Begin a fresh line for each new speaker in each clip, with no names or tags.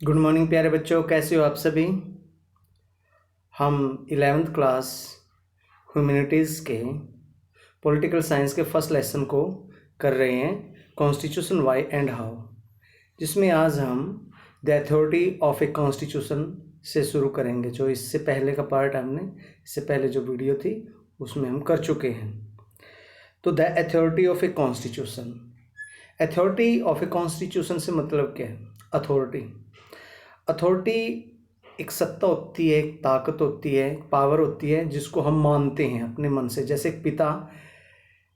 Good morning प्यारे बच्चों, कैसे हो आप सभी। हम 11th क्लास ह्यूमैनिटीज़ के पॉलिटिकल साइंस के फर्स्ट लेसन को कर रहे हैं, कॉन्स्टिट्यूशन वाई एंड हाउ, जिसमें आज हम the authority of a constitution से शुरू करेंगे। जो इससे पहले का पार्ट हमने इससे पहले जो वीडियो थी उसमें हम कर चुके हैं। तो the authority of a constitution, authority of a constitution से मतलब क्या है। अथॉरिटी एक सत्ता होती है, एक ताकत होती है, एक पावर होती है जिसको हम मानते हैं अपने मन से। जैसे एक पिता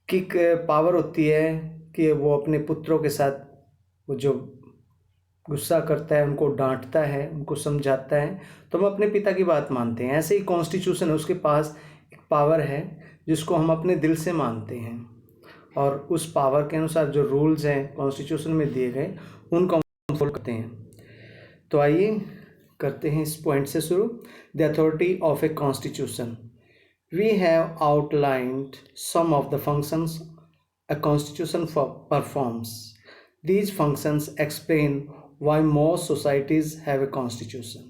की पावर होती है कि वो अपने पुत्रों के साथ वो जो गुस्सा करता है उनको डांटता है, उनको समझाता है, तो हम अपने पिता की बात मानते हैं। ऐसे ही कॉन्स्टिट्यूशन है, उसके पास एक पावर है जिसको हम अपने दिल से मानते हैं, और उस पावर के अनुसार जो रूल्स हैं कॉन्स्टिट्यूशन में दिए गए उनको हम फॉलो करते हैं। तो आइए करते हैं इस पॉइंट से शुरू। The authority of a constitution, we have outlined some of the functions a constitution performs. These functions explain why most societies have a constitution.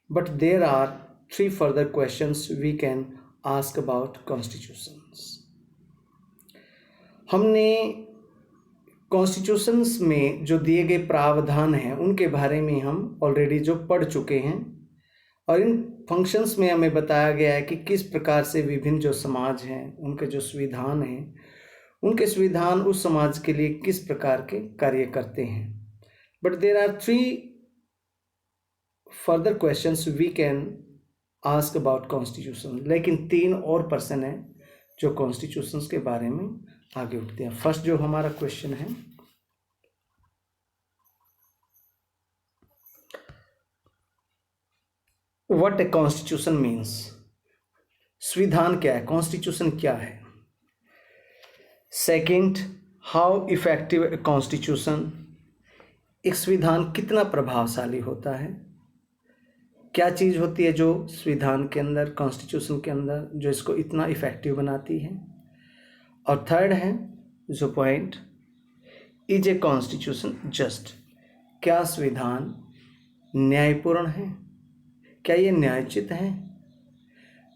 But there are three further questions we can ask about constitutions. हमने constitutions में जो दिए गए प्रावधान हैं उनके बारे में हम ऑलरेडी जो पढ़ चुके हैं, और इन फंक्शंस में हमें बताया गया है कि किस प्रकार से विभिन्न जो समाज हैं उनके जो संविधान हैं, उनके संविधान उस समाज के लिए किस प्रकार के कार्य करते हैं। But there are three further questions we can ask about constitution. लेकिन 3 और पर्सन हैं जो कॉन्स्टिट्यूशंस के बारे में आगे उठते हैं। फर्स्ट जो हमारा क्वेश्चन है, व्हाट ए कॉन्स्टिट्यूशन मीन्स। संविधान क्या है, कॉन्स्टिट्यूशन क्या है। Second, how effective a constitution, एक संविधान कितना प्रभावशाली होता है, क्या चीज़ होती है जो संविधान के अंदर, कॉन्स्टिट्यूशन के अंदर, जो इसको इतना इफेक्टिव बनाती है। और थर्ड है जो point, is a constitution just, क्या संविधान न्यायपूर्ण है, क्या ये न्यायोचित है।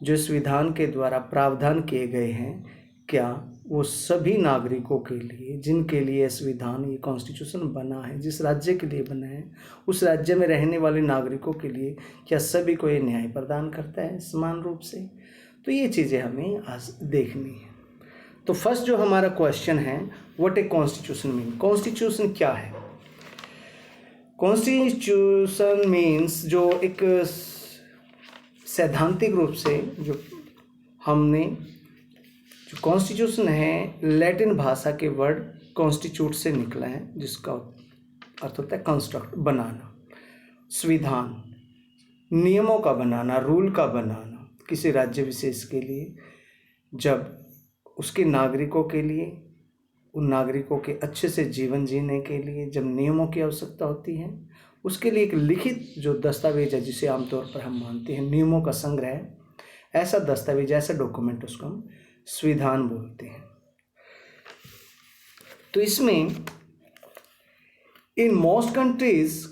जो संविधान के द्वारा प्रावधान किए गए हैं, क्या वो सभी नागरिकों के लिए, जिनके लिए संविधान, ये कॉन्स्टिट्यूशन बना है, जिस राज्य के लिए बना है, उस राज्य में रहने वाले नागरिकों के लिए, क्या सभी को ये न्याय प्रदान करता है समान रूप से। तो ये चीज़ें हमें आज देखनी है। तो फर्स्ट जो हमारा क्वेश्चन है, what a constitution mean, constitution क्या है। कॉन्स्टिट्यूशन मीन्स जो एक सैद्धांतिक रूप से जो हमने, जो कॉन्स्टिट्यूशन है लैटिन भाषा के वर्ड कॉन्स्टिट्यूट से निकला है, जिसका अर्थ होता है कंस्ट्रक्ट, बनाना, संविधान, नियमों का बनाना, रूल का बनाना किसी राज्य विशेष के लिए, जब उसके नागरिकों के लिए, उन नागरिकों के अच्छे से जीवन जीने के लिए जब नियमों की आवश्यकता होती है, उसके लिए एक लिखित जो दस्तावेज है, जिसे आमतौर पर हम मानते हैं नियमों का संग्रह, ऐसा दस्तावेज, ऐसा डॉक्यूमेंट, उसको हम संविधान बोलते हैं। तो इसमें in most countries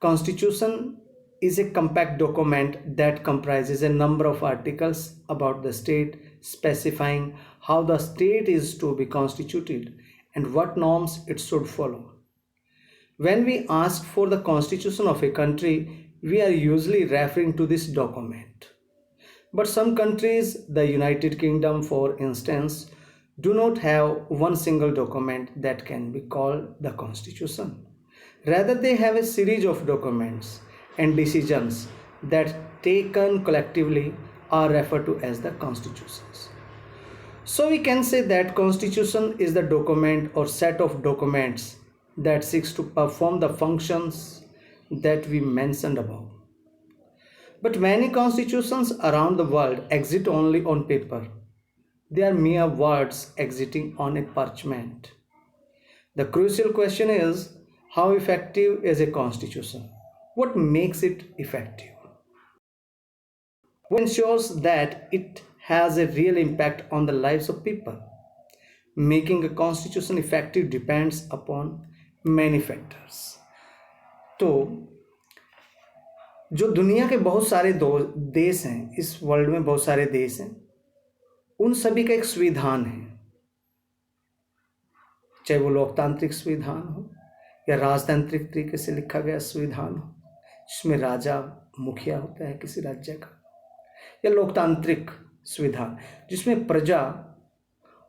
constitution is a compact document that comprises a number of articles about the state, specifying how the state is to be constituted and what norms it should follow. When we ask for the constitution of a country, we are usually referring to this document. But some countries, the United Kingdom for instance, do not have one single document that can be called the constitution. Rather, they have a series of documents and decisions that taken collectively are referred to as the constitutions. So we can say that constitution is the document or set of documents that seeks to perform the functions that we mentioned above. But many constitutions around the world exist only on paper. They are mere words existing on a parchment. The crucial question is, how effective is a constitution? What makes it effective? What ensures that it has a real impact on the lives of people? Making a constitution effective depends upon many factors. तो जो दुनिया के बहुत सारे देश हैं, इस world में बहुत सारे देश हैं, उन सभी का एक संविधान है, चाहे वो लोकतांत्रिक संविधान हो या राजतांत्रिक तरीके से लिखा गया संविधान हो, जिसमें राजा मुखिया होता है किसी राज्य का, या लोकतांत्रिक संविधान जिसमें प्रजा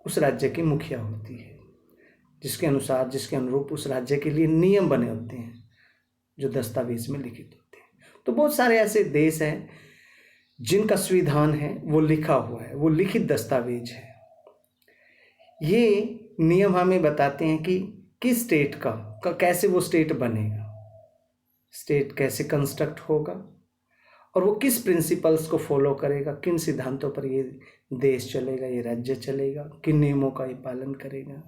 उस राज्य की मुखिया होती है, जिसके अनुसार, जिसके अनुरूप उस राज्य के लिए नियम बने होते हैं जो दस्तावेज में लिखित होते हैं। तो बहुत सारे ऐसे देश हैं जिनका संविधान है वो लिखा हुआ है, वो लिखित दस्तावेज है। ये नियम हमें बताते हैं कि किस स्टेट का कैसे वो स्टेट बनेगा, स्टेट कैसे कंस्ट्रक्ट होगा, और वो किस प्रिंसिपल्स को फॉलो करेगा, किन सिद्धांतों पर ये देश चलेगा, ये राज्य चलेगा, किन नियमों का ये पालन करेगा।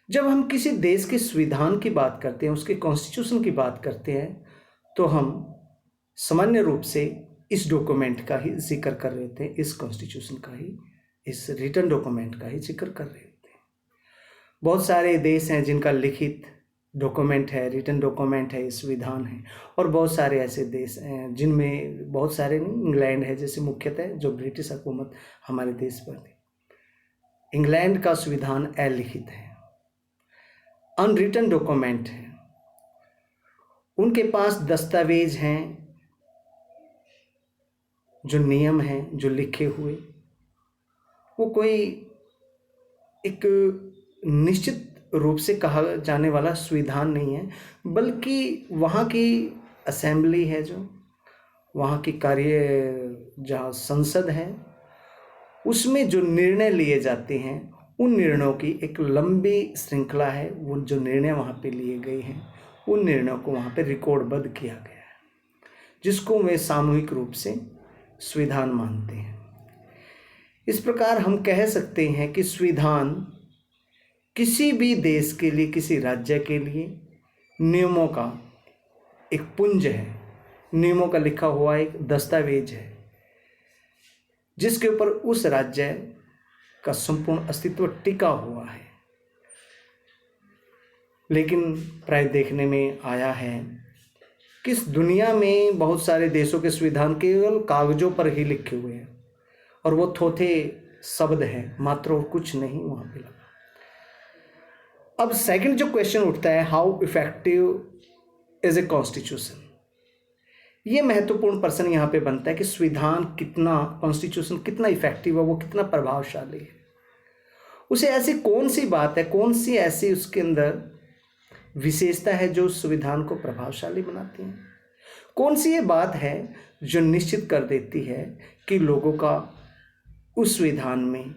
जब हम किसी देश के संविधान की बात करते हैं, उसके कॉन्स्टिट्यूशन की बात करते हैं, तो हम सामान्य रूप से इस डॉक्यूमेंट का ही जिक्र कर रहे होते हैं, इस कॉन्स्टिट्यूशन का ही, इस रिटन डॉक्यूमेंट का ही जिक्र कर रहे होते हैं। बहुत सारे देश हैं जिनका लिखित डॉक्यूमेंट है, रिटन डॉक्यूमेंट है, संविधान है, और बहुत सारे ऐसे देश हैं जिनमें, बहुत सारे नहीं, इंग्लैंड है जैसे मुख्यतः, जो ब्रिटिश हुकूमत हमारे देश पर थी। इंग्लैंड का संविधान अलिखित है, अनरिटन डॉक्यूमेंट है। उनके पास दस्तावेज हैं, जो नियम हैं, जो लिखे हुए, वो कोई एक निश्चित रूप से कहा जाने वाला संविधान नहीं है, बल्कि वहाँ की असेंबली है, जो वहाँ की जहाँ संसद है, उसमें जो निर्णय लिए जाते हैं, उन निर्णयों की एक लंबी श्रृंखला है। वो जो निर्णय वहाँ पे लिए गए हैं, उन निर्णयों को वहाँ पे रिकॉर्डबद्ध किया गया है, जिसको वे सामूहिक रूप से संविधान मानते हैं। इस प्रकार हम कह सकते हैं कि संविधान किसी भी देश के लिए, किसी राज्य के लिए नियमों का एक पुंज है, नियमों का लिखा हुआ एक दस्तावेज है, जिसके ऊपर उस राज्य का संपूर्ण अस्तित्व टिका हुआ है। लेकिन प्राय देखने में आया है कि इस दुनिया में बहुत सारे देशों के संविधान केवल कागजों पर ही लिखे हुए हैं, और वो थोथे शब्द हैं मात्र, और कुछ नहीं वहाँ पे लगा। अब सेकंड जो क्वेश्चन उठता है, how effective is a constitution. ये महत्वपूर्ण प्रश्न यहाँ पे बनता है कि संविधान कितना, कॉन्स्टिट्यूशन कितना इफेक्टिव है, वो कितना प्रभावशाली है। उसे ऐसी कौन सी बात है, कौन सी ऐसी उसके अंदर विशेषता है जो उस संविधान को प्रभावशाली बनाती है? कौन सी ये बात है जो निश्चित कर देती है कि लोगों का उस संविधान में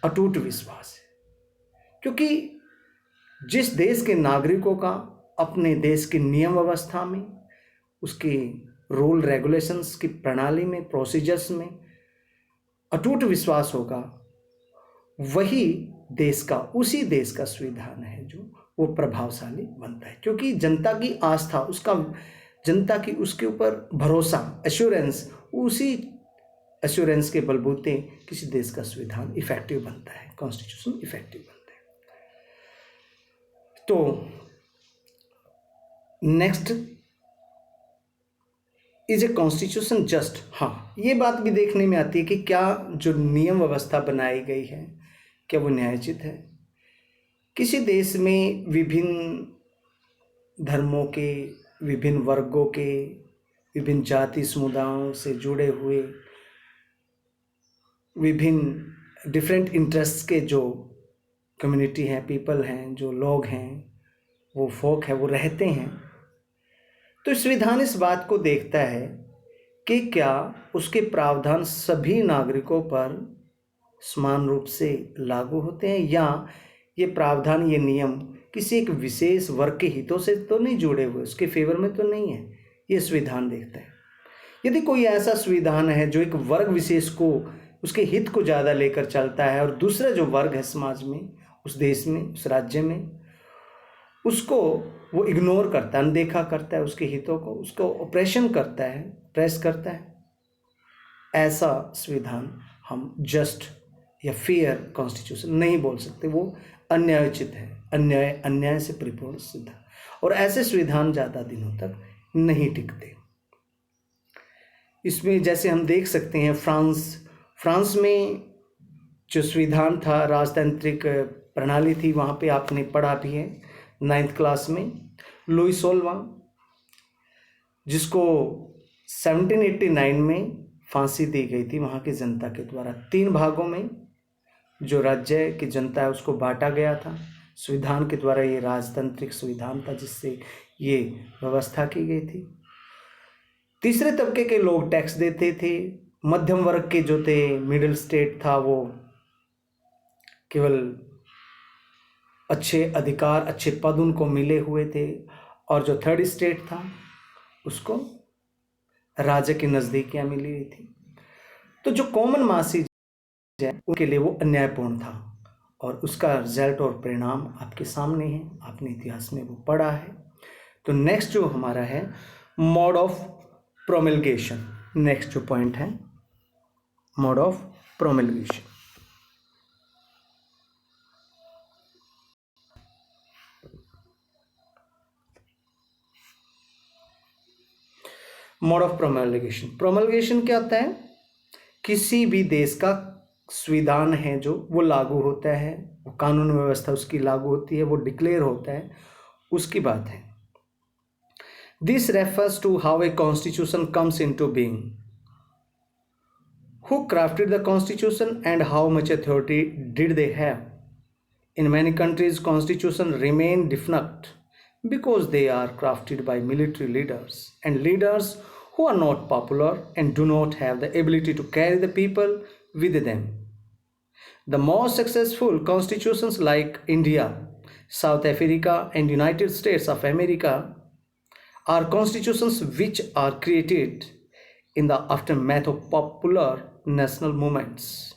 अटूट विश्वास है? क्योंकि जिस देश के नागरिकों का अपने देश की नियम व्यवस्था में, उसके रूल रेगुलेशंस की प्रणाली में, प्रोसीजर्स में अटूट विश्वास होगा, वही देश का, उसी देश का संविधान है जो वो प्रभावशाली बनता है। क्योंकि जनता की आस्था, उसका जनता की उसके ऊपर भरोसा, एश्योरेंस, उसी एश्योरेंस के बलबूते किसी देश का संविधान इफेक्टिव बनता है, कॉन्स्टिट्यूशन इफेक्टिव बनता है। तो next, is a constitution just. हाँ, ये बात भी देखने में आती है कि क्या जो नियम व्यवस्था बनाई गई है, क्या वो न्यायोचित है? किसी देश में विभिन्न धर्मों के, विभिन्न वर्गों के, विभिन्न जाति समुदायों से जुड़े हुए, विभिन्न डिफरेंट इंटरेस्ट्स के जो कम्युनिटी हैं, पीपल हैं, जो लोग हैं, वो फोक है, वो रहते हैं। तो संविधान इस बात को देखता है कि क्या उसके प्रावधान सभी नागरिकों पर समान रूप से लागू होते हैं, या ये प्रावधान, ये नियम किसी एक विशेष वर्ग के हितों से तो नहीं जुड़े हुए, उसके फेवर में तो नहीं है। ये संविधान देखता है। यदि कोई ऐसा संविधान है जो एक वर्ग विशेष को, उसके हित को ज़्यादा लेकर चलता है, और दूसरा जो वर्ग है समाज में, उस देश में, उस राज्य में, उसको वो इग्नोर करता है, अनदेखा करता है, उसके हितों को, उसको ऑपरेशन करता है, प्रेस करता है, ऐसा संविधान हम जस्ट या फेयर कॉन्स्टिट्यूशन नहीं बोल सकते। वो अन्यायोचित है, अन्याय से परिपूर्ण सिद्धांत। और ऐसे संविधान ज़्यादा दिनों तक नहीं टिकते। इसमें जैसे हम देख सकते हैं फ्रांस में जो संविधान था, राजतांत्रिक प्रणाली थी, वहाँ पे आपने पढ़ा भी है 9th क्लास में, लुई 16वां, जिसको 1789 में फांसी दी गई थी वहाँ की जनता के द्वारा। 3 भागों में जो राज्य की जनता है उसको बांटा गया था संविधान के द्वारा। ये राजतांत्रिक संविधान था जिससे ये व्यवस्था की गई थी। तीसरे तबके के लोग टैक्स देते थे, मध्यम वर्ग के जो थे, मिडिल स्टेट था, वो केवल अच्छे अधिकार, अच्छे पद उनको मिले हुए थे, और जो थर्ड स्टेट था उसको राजा की नज़दीकियाँ मिली हुई थी। तो जो कॉमन मासी है उनके लिए वो अन्यायपूर्ण था, और उसका रिजल्ट और परिणाम आपके सामने है, आपने इतिहास में वो पढ़ा है। तो नेक्स्ट जो हमारा है मोड ऑफ प्रोमलगेशन, नेक्स्ट जो पॉइंट है मोड ऑफ प्रोमलगेशन। मोड ऑफ प्रोमलगेशन क्या होता है? किसी भी देश का संविधान है जो वो लागू होता है, वो कानून व्यवस्था उसकी लागू होती है, वो डिक्लेयर होता है, उसकी बात है। This refers to how a constitution comes into being, who crafted the constitution and how much authority did they have. In many countries, constitutions remain defunct because they are crafted by military leaders and leaders who are not popular and do not have the ability to carry the people with them. The most successful constitutions like India, South Africa, and United States of America are constitutions which are created in the aftermath of popular national movements.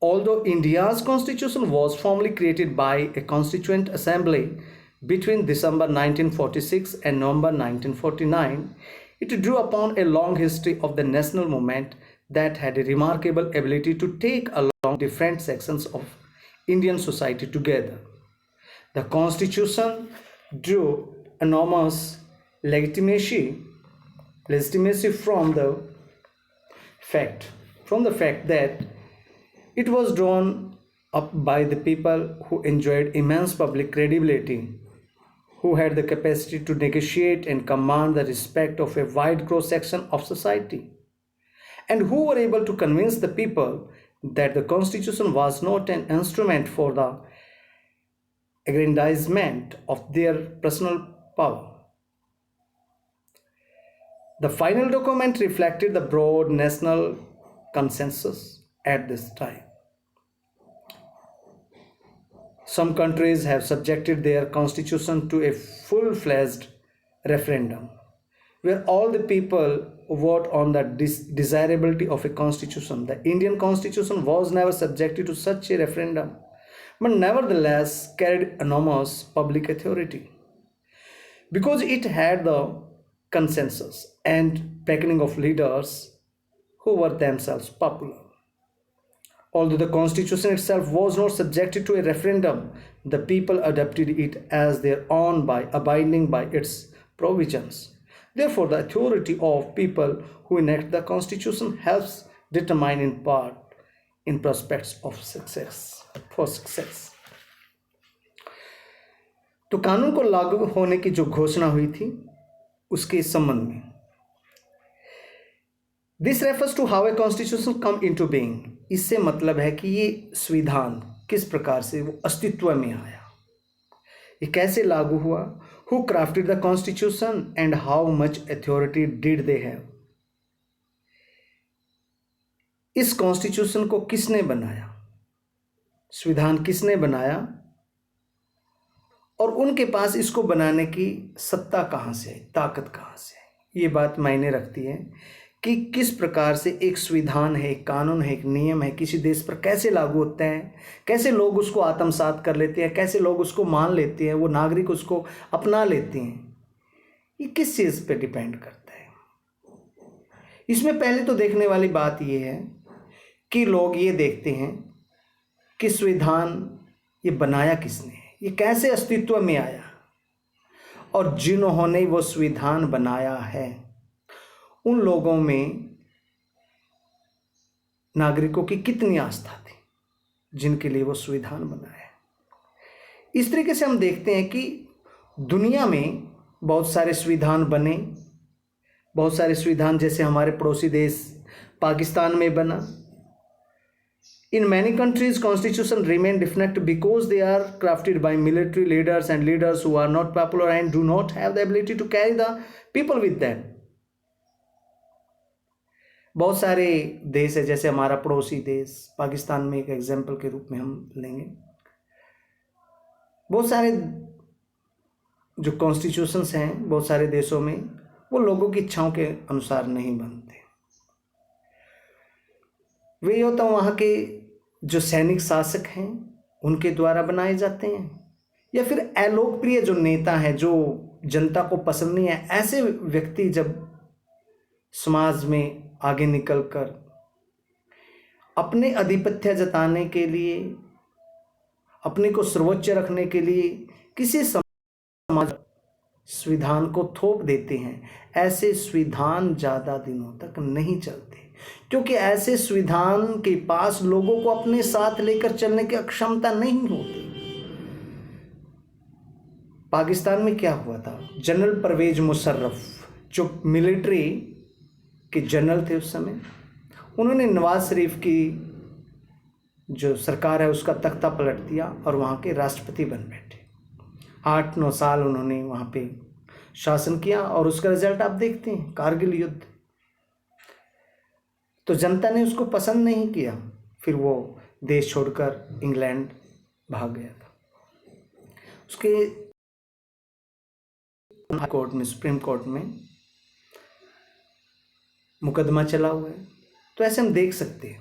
Although India's constitution was formally created by a constituent assembly between December 1946 and November 1949, it drew upon a long history of the national movement that had a remarkable ability to take along different sections of Indian society together. The constitution drew enormous legitimacy from the fact that it was drawn up by the people who enjoyed immense public credibility, who had the capacity to negotiate and command the respect of a wide cross section of society, and who were able to convince the people that the constitution was not an instrument for the aggrandizement of their personal power. The final document reflected the broad national consensus at this time. Some countries have subjected their constitution to a full-fledged referendum, where all the people vote on the desirability of a constitution. The Indian constitution was never subjected to such a referendum, but nevertheless carried enormous public authority, because it had the consensus and backing of leaders who were themselves popular. Although the constitution itself was not subjected to a referendum, the people adopted it as their own by abiding by its provisions. Therefore, the authority of people who enact the constitution helps determine in part in prospects of success. तो कानून को लागू होने की जो घोषणा हुई थी उसके संबंध में, this refers to how a constitution come into being, इससे मतलब है कि ये संविधान किस प्रकार से वो अस्तित्व में आया, ये कैसे लागू हुआ। Who crafted the constitution and how much authority did they have, इस कॉन्स्टिट्यूशन को किसने बनाया, संविधान किसने बनाया, और उनके पास इसको बनाने की सत्ता कहाँ से है, ताकत कहाँ से है। ये बात मायने रखती है कि किस प्रकार से एक संविधान है, एक कानून है, एक नियम है, किसी देश पर कैसे लागू होते हैं, कैसे लोग उसको आत्मसात कर लेते हैं, कैसे लोग उसको मान लेते हैं, वो नागरिक उसको अपना लेते हैं, ये किस चीज़ पे डिपेंड करता है। इसमें पहले तो देखने वाली बात ये है कि लोग ये देखते हैं कि संविधान ये बनाया किसने है, ये कैसे अस्तित्व में आया, और जिन्होंने वो संविधान बनाया है उन लोगों में नागरिकों की कितनी आस्था थी जिनके लिए वो संविधान बनाया है। इस तरीके से हम देखते हैं कि दुनिया में बहुत सारे संविधान बने, बहुत सारे संविधान जैसे हमारे पड़ोसी देश पाकिस्तान में बना। In many countries, constitution remain defunct because they are crafted by military leaders and leaders who are not popular and do not have the ability to carry the people with them. बहुत सारे देश है, जैसे हमारा पड़ोसी देश पाकिस्तान में एक एग्जाम्पल के रूप में हम लेंगे। बहुत सारे जो कॉन्स्टिट्यूशंस हैं बहुत सारे देशों में वो लोगों की इच्छाओं के अनुसार नहीं बनते। वे या तो वहाँ के जो सैनिक शासक हैं उनके द्वारा बनाए जाते हैं, या फिर अलोकप्रिय जो नेता हैं जो जनता को पसंद नहीं है, ऐसे व्यक्ति जब समाज में आगे निकलकर अपने आधिपत्य जताने के लिए, अपने को सर्वोच्च रखने के लिए किसी समाज संविधान को थोप देते हैं, ऐसे संविधान ज़्यादा दिनों तक नहीं चलते, क्योंकि ऐसे संविधान के पास लोगों को अपने साथ लेकर चलने की अक्षमता नहीं होती। पाकिस्तान में क्या हुआ था, जनरल परवेज मुशर्रफ जो मिलिट्री के जनरल थे उस समय, उन्होंने नवाज शरीफ की जो सरकार है उसका तख्ता पलट दिया और वहाँ के राष्ट्रपति बन बैठे। 8-9 साल उन्होंने वहाँ पे शासन किया और उसका रिजल्ट आप देखते हैं, कारगिल युद्ध। तो जनता ने उसको पसंद नहीं किया, फिर वो देश छोड़कर इंग्लैंड भाग गया था। उसके कोर्ट में, सुप्रीम कोर्ट में मुकदमा चला हुआ है। तो ऐसे हम देख सकते हैं।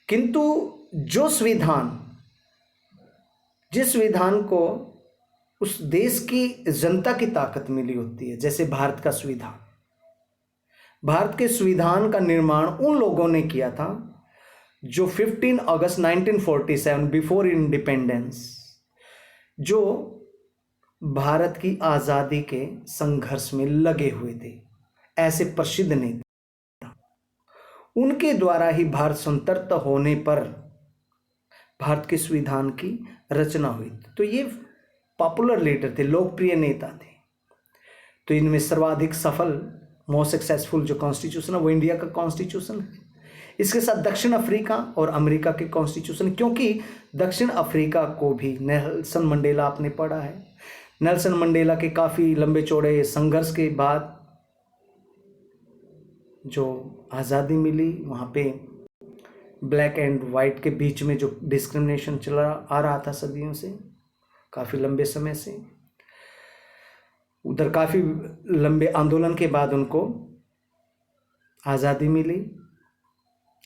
किंतु जो संविधान, जिस संविधान को उस देश की जनता की ताकत मिली होती है, जैसे भारत का संविधान, भारत के संविधान का निर्माण उन लोगों ने किया था जो 15 अगस्त 1947 बिफोर इंडिपेंडेंस, जो भारत की आज़ादी के संघर्ष में लगे हुए थे, ऐसे प्रसिद्ध नेता, उनके द्वारा ही भारत स्वतंत्र होने पर भारत के संविधान की रचना हुई। तो ये पॉपुलर लीडर थे, लोकप्रिय नेता थे। तो इनमें सर्वाधिक सफल, मोस्ट सक्सेसफुल जो कॉन्स्टिट्यूशन है वो इंडिया का कॉन्स्टिट्यूशन है। इसके साथ दक्षिण अफ्रीका और अमेरिका के कॉन्स्टिट्यूशन, क्योंकि दक्षिण अफ्रीका को भी नेल्सन मंडेला आपने पढ़ा है, नेल्सन मंडेला के काफ़ी लंबे चौड़े संघर्ष के बाद जो आज़ादी मिली, वहाँ पे ब्लैक एंड वाइट के बीच में जो डिस्क्रिमिनेशन चला आ रहा था सदियों से, काफ़ी लंबे समय से, उधर काफ़ी लंबे आंदोलन के बाद उनको आज़ादी मिली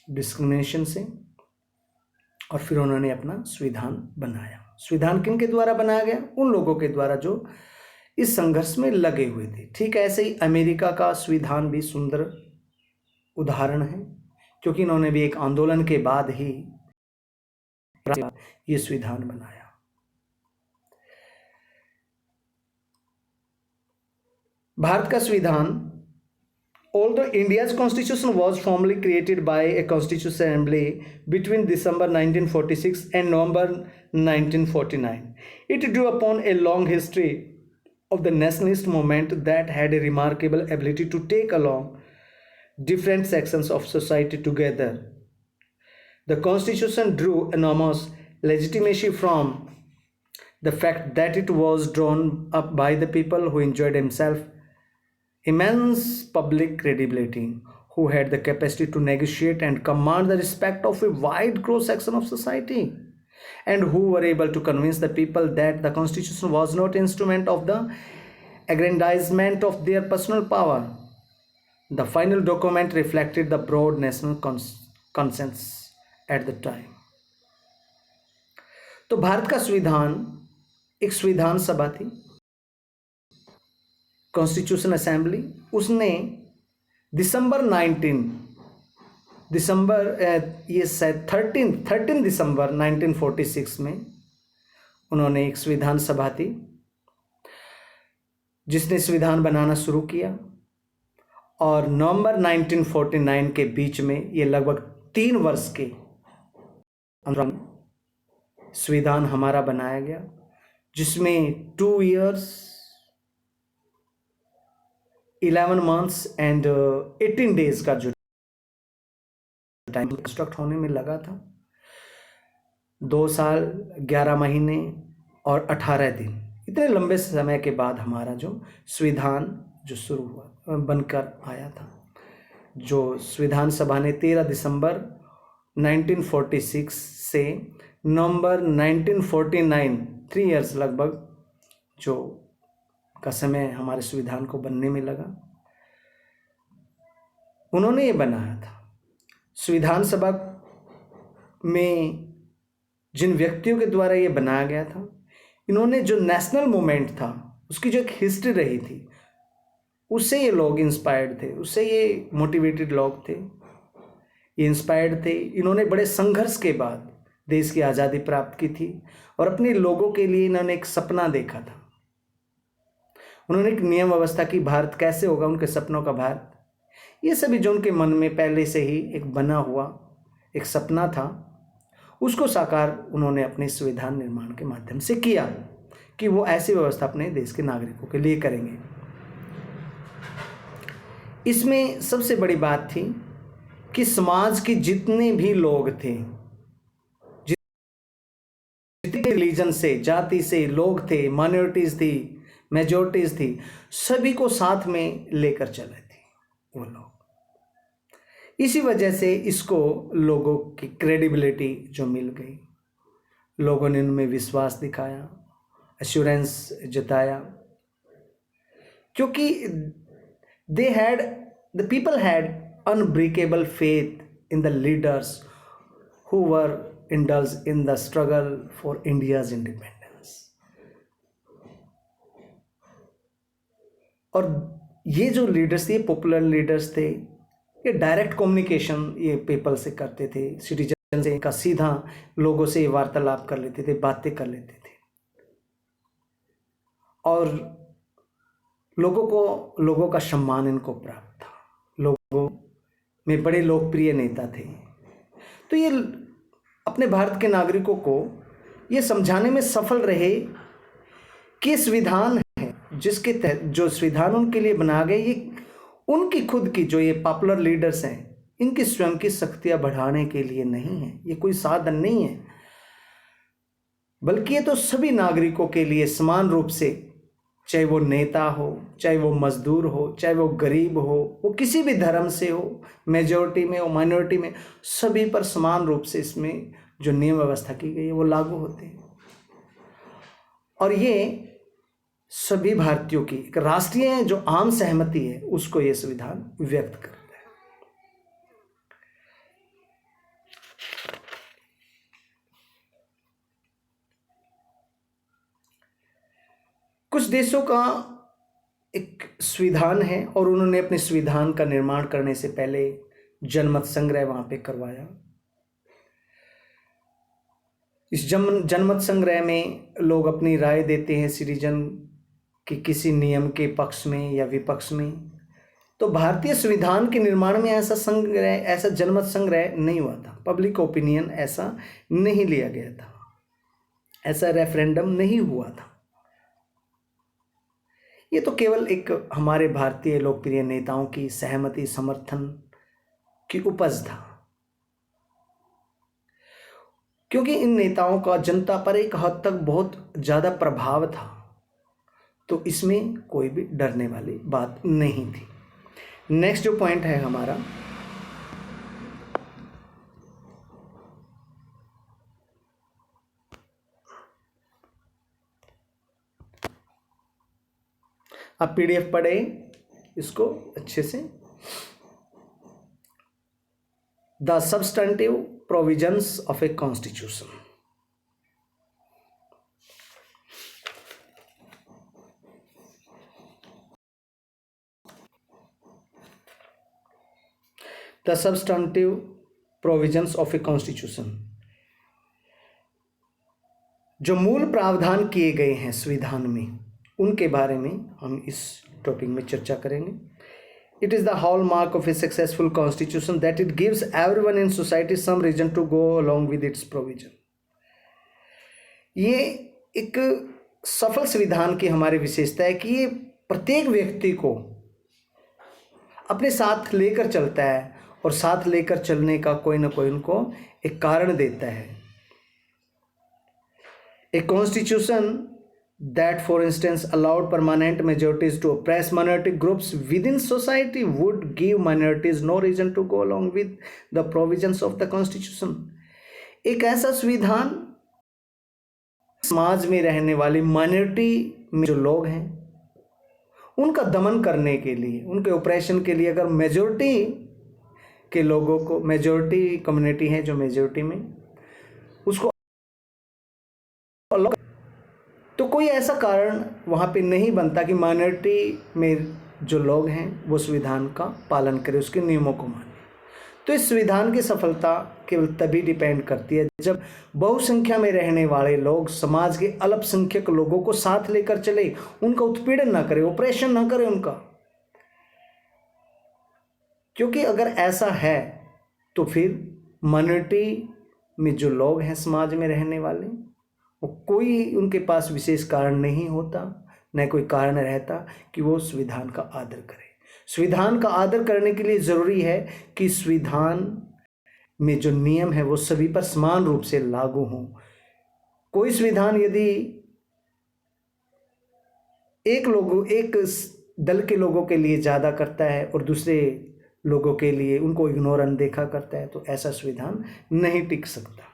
डिस्क्रिमिनेशन से, और फिर उन्होंने अपना संविधान बनाया। संविधान किन के द्वारा बनाया गया? उन लोगों के द्वारा जो इस संघर्ष में लगे हुए थे। ठीक ऐसे ही अमेरिका का संविधान भी सुंदर उदाहरण है, क्योंकि इन्होंने भी एक आंदोलन के बाद ही ये संविधान बनाया। भारत का संविधान, although India's constitution was formally created by a constitutional assembly between December 1946 and November 1949, it drew upon a long history of the nationalist movement that had a remarkable ability to take along different sections of society together. The constitution drew enormous legitimacy from the fact that it was drawn up by the people who enjoyed themselves immense public credibility, who had the capacity to negotiate and command the respect of a wide cross section of society, and who were able to convince the people that the constitution was not an instrument of the aggrandizement of their personal power. The final document reflected the broad national consensus at the time. तो भारत का संविधान एक संविधान सभा थी, constitution assembly. उसने दिसंबर 13 दिसंबर 1946 में उन्होंने एक संविधान सभा थी, जिसने संविधान बनाना शुरू किया, और नवंबर 1949 के बीच में ये लगभग 3 वर्ष के अंदर संविधान हमारा बनाया गया, जिसमें 2 years 11 months एंड 18 days का जो टाइम कंस्ट्रक्ट होने में लगा था। 2 साल 11 महीने और 18 दिन, इतने लंबे समय के बाद हमारा जो संविधान जो शुरू हुआ, बनकर आया था, जो संविधान सभा ने 13 दिसंबर 1946 से नवंबर 1949, 3 years लगभग जो का समय हमारे संविधान को बनने में लगा, उन्होंने ये बनाया था। संविधान सभा में जिन व्यक्तियों के द्वारा ये बनाया गया था, इन्होंने जो नेशनल मूवमेंट था उसकी जो एक हिस्ट्री रही थी, उससे ये लोग इंस्पायर्ड थे, उससे ये मोटिवेटेड लोग थे, ये इंस्पायर्ड थे। इन्होंने बड़े संघर्ष के बाद देश की आज़ादी प्राप्त की थी और अपने लोगों के लिए इन्होंने एक सपना देखा था। उन्होंने एक नियम व्यवस्था की, भारत कैसे होगा, उनके सपनों का भारत, ये सभी जो उनके मन में पहले से ही एक बना हुआ एक सपना था, उसको साकार उन्होंने अपने संविधान निर्माण के माध्यम से किया कि वो ऐसी व्यवस्था अपने देश के नागरिकों के लिए करेंगे। इसमें सबसे बड़ी बात थी कि समाज के जितने भी लोग थे, जितने रिलीजन से, जाति से लोग थे, माइनॉरिटीज थी, मेजॉरिटीज थी, सभी को साथ में लेकर चले थे वो लोग। इसी वजह से इसको लोगों की क्रेडिबिलिटी जो मिल गई, लोगों ने उनमें विश्वास दिखाया, एश्योरेंस जताया, क्योंकि the people had unbreakable faith in the leaders who were indulged in the struggle for India's independence. और ये जो लीडर्स थे, पॉपुलर लीडर्स थे, ये डायरेक्ट कम्युनिकेशन ये पीपल से करते थे, सिटीजन से का सीधा लोगों से वार्तालाप कर लेते थे, बातें कर लेते थे, और लोगों का सम्मान इनको प्राप्त था, लोगों में बड़े लोकप्रिय नेता थे। तो ये अपने भारत के नागरिकों को ये समझाने में सफल रहे कि संविधान है जिसके तहत जो संविधान उनके लिए बना गए, ये उनकी खुद की जो ये पॉपुलर लीडर्स हैं, इनकी स्वयं की शक्तियां बढ़ाने के लिए नहीं है, ये कोई साधन नहीं है, बल्कि ये तो सभी नागरिकों के लिए समान रूप से, चाहे वो नेता हो, चाहे वो मजदूर हो, चाहे वो गरीब हो, वो किसी भी धर्म से हो, मेजॉरिटी में हो, माइनॉरिटी में, सभी पर समान रूप से इसमें जो नियम व्यवस्था की गई है वो लागू होते हैं। और ये सभी भारतीयों की एक राष्ट्रीय जो आम सहमति है, उसको ये संविधान व्यक्त करता है। कुछ देशों का एक संविधान है और उन्होंने अपने संविधान का निर्माण करने से पहले जनमत संग्रह वहां पे करवाया। इस जनमत संग्रह में लोग अपनी राय देते हैं सिटीजन कि किसी नियम के पक्ष में या विपक्ष में। तो भारतीय संविधान के निर्माण में ऐसा जनमत संग्रह नहीं हुआ था, पब्लिक ओपिनियन ऐसा नहीं लिया गया था, ऐसा रेफरेंडम नहीं हुआ था। ये तो केवल एक हमारे भारतीय लोकप्रिय नेताओं की सहमति, समर्थन की उपज था, क्योंकि इन नेताओं का जनता पर एक हद तक बहुत ज़्यादा प्रभाव था, तो इसमें कोई भी डरने वाली बात नहीं थी। नेक्स्ट जो पॉइंट है हमारा, आप PDF पढ़े इसको अच्छे से। The substantive provisions of a constitution. The substantive provisions of a constitution, जो मूल प्रावधान किए गए हैं संविधान में, उनके बारे में हम इस टॉपिक में चर्चा करेंगे। It is the hallmark of a successful constitution that it gives everyone in society some reason to go along with its provision. ये एक सफल संविधान की हमारी विशेषता है कि ये प्रत्येक व्यक्ति को अपने साथ लेकर चलता है और साथ लेकर चलने का कोई ना कोई उनको एक कारण देता है। A constitution that for instance allowed permanent majorities to oppress minority groups within society would give minorities no reason to go along with the provisions of the constitution। एक ऐसा संविधान समाज में रहने वाली माइनॉरिटी में जो लोग हैं उनका दमन करने के लिए, उनके ऑपरेशन के लिए, अगर मेजोरिटी के लोगों को, मेजोरिटी कम्युनिटी है जो मेजोरिटी में, उसको तो कोई ऐसा कारण वहाँ पे नहीं बनता कि माइनॉरिटी में जो लोग हैं वो संविधान का पालन करें, उसके नियमों को माने। तो इस संविधान की सफलता केवल तभी डिपेंड करती है जब बहुसंख्या में रहने वाले लोग समाज के अल्पसंख्यक लोगों को साथ लेकर चले, उनका उत्पीड़न ना करे, ऑपरेशन ना करे उनका। क्योंकि अगर ऐसा है तो फिर माइनॉरिटी में जो लोग हैं समाज में रहने वाले, वो कोई उनके पास विशेष कारण नहीं होता, न कोई कारण रहता कि वो संविधान का आदर करें। संविधान का आदर करने के लिए ज़रूरी है कि संविधान में जो नियम है वो सभी पर समान रूप से लागू हों। कोई संविधान यदि एक दल के लोगों के लिए ज़्यादा करता है और दूसरे लोगों के लिए उनको इग्नोर, अनदेखा करता है, तो ऐसा संविधान नहीं टिक सकता।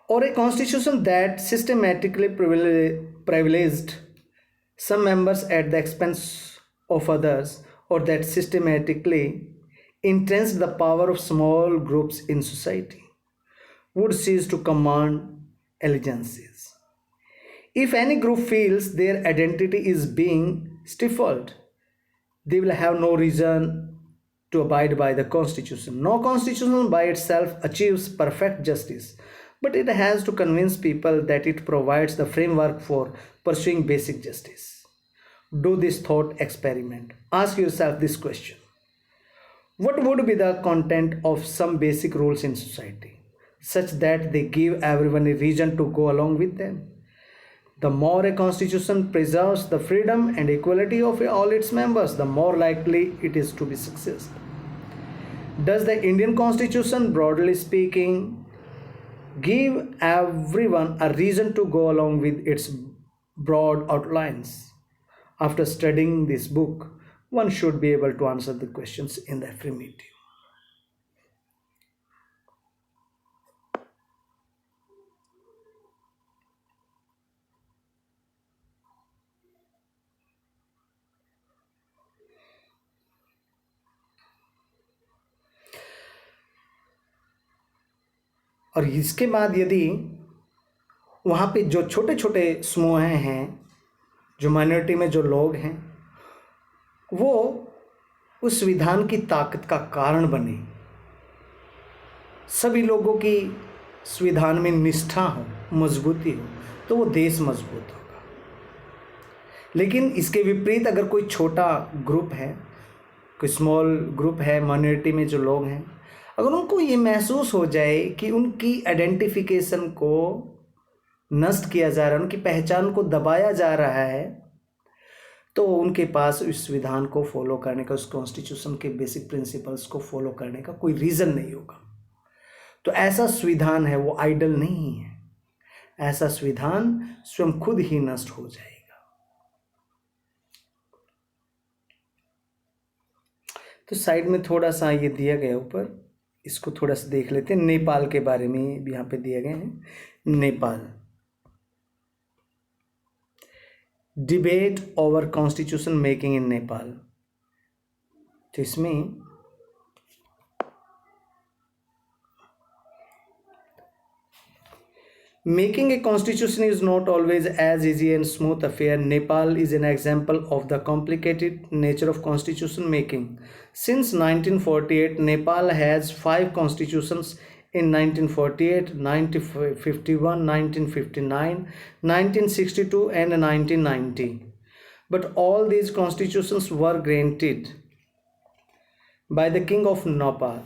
Or a constitution that systematically privileged some members at the expense of others, or that systematically entrenched the power of small groups in society, would cease to command allegiances. If any group feels their identity is being stifled, they will have no reason to abide by the constitution. No constitution by itself achieves perfect justice, but it has to convince people that it provides the framework for pursuing basic justice. Do this thought experiment. Ask yourself this question: what would be the content of some basic rules in society, such that they give everyone a reason to go along with them? The more a constitution preserves the freedom and equality of all its members, the more likely it is to be successful. Does the Indian Constitution, broadly speaking, give everyone a reason to go along with its broad outlines? After studying this book, one should be able to answer the questions in the affirmative. और इसके बाद यदि वहाँ पे जो छोटे छोटे समूह हैं, जो माइनॉरिटी में जो लोग हैं, वो उस संविधान की ताकत का कारण बने, सभी लोगों की संविधान में निष्ठा हो, मजबूती हो, तो वो देश मजबूत होगा। लेकिन इसके विपरीत अगर कोई छोटा ग्रुप है, कोई स्मॉल ग्रुप है, माइनॉरिटी में जो लोग हैं, अगर उनको ये महसूस हो जाए कि उनकी आइडेंटिफिकेशन को नष्ट किया जा रहा है, उनकी पहचान को दबाया जा रहा है, तो उनके पास इस संविधान को फॉलो करने का, उस कॉन्स्टिट्यूशन के बेसिक प्रिंसिपल्स को फॉलो करने का कोई रीज़न नहीं होगा। तो ऐसा संविधान है वो आइडल नहीं है, ऐसा संविधान स्वयं खुद ही नष्ट हो जाएगा। तो साइड में थोड़ा सा ये दिया गया ऊपर, इसको थोड़ा सा देख लेते हैं। नेपाल के बारे में भी यहाँ पे दिए गए हैं। Nepal, debate over constitution making in Nepal. तो इसमें making a constitution is not always as easy and smooth affair. Nepal is an example of the complicated nature of constitution making. Since 1948, Nepal has 5 constitutions in 1948, 1951, 1959, 1962 and 1990. But all these constitutions were granted by the king of Nepal.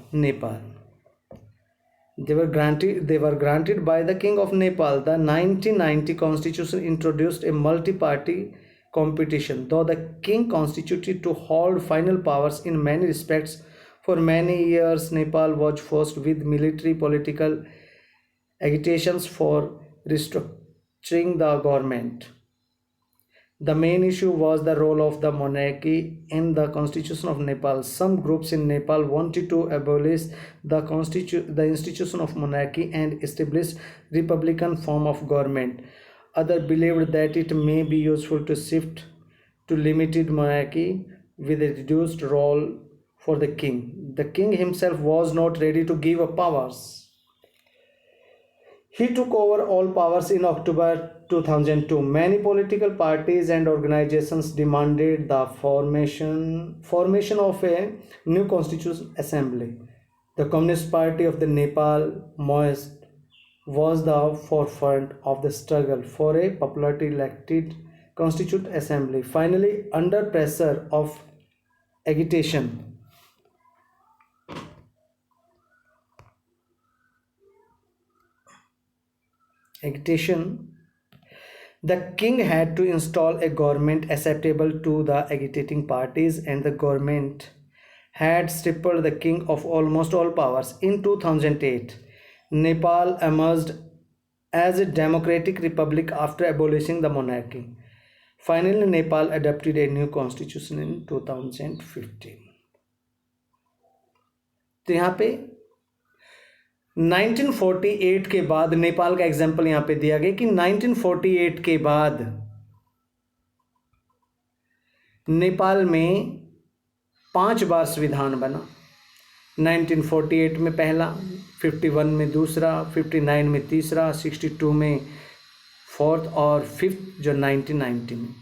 They were granted by the king of Nepal. The 1990 constitution introduced a multi-party competition, though the king constituted to hold final powers in many respects. For many years, Nepal was forced with military political agitations for restructuring the government. The main issue was the role of the monarchy in the constitution of Nepal. Some groups in Nepal wanted to abolish the institution of monarchy and establish republican form of government. Others believed that it may be useful to shift to limited monarchy with a reduced role for the king. The king himself was not ready to give up powers. He took over all powers in October 2002. Many political parties and organizations demanded the formation of a new constitutional assembly. The Communist Party of the Nepal Maoist was the forefront of the struggle for a popularly elected constituent assembly. Finally, under pressure of agitation, the king had to install a government acceptable to the agitating parties, and the government had stripped the king of almost all powers. In 2008, Nepal emerged as a democratic republic after abolishing the monarchy. Finally, Nepal adopted a new constitution in 2015. तो यहाँ पे 1948 के बाद नेपाल का example यहाँ पे दिया गया कि 1948 के बाद नेपाल में 5 बार संविधान बना। 1948 में पहला, 51 में दूसरा, 59 में तीसरा, 62 में फोर्थ और फिफ्थ जो 1990 में।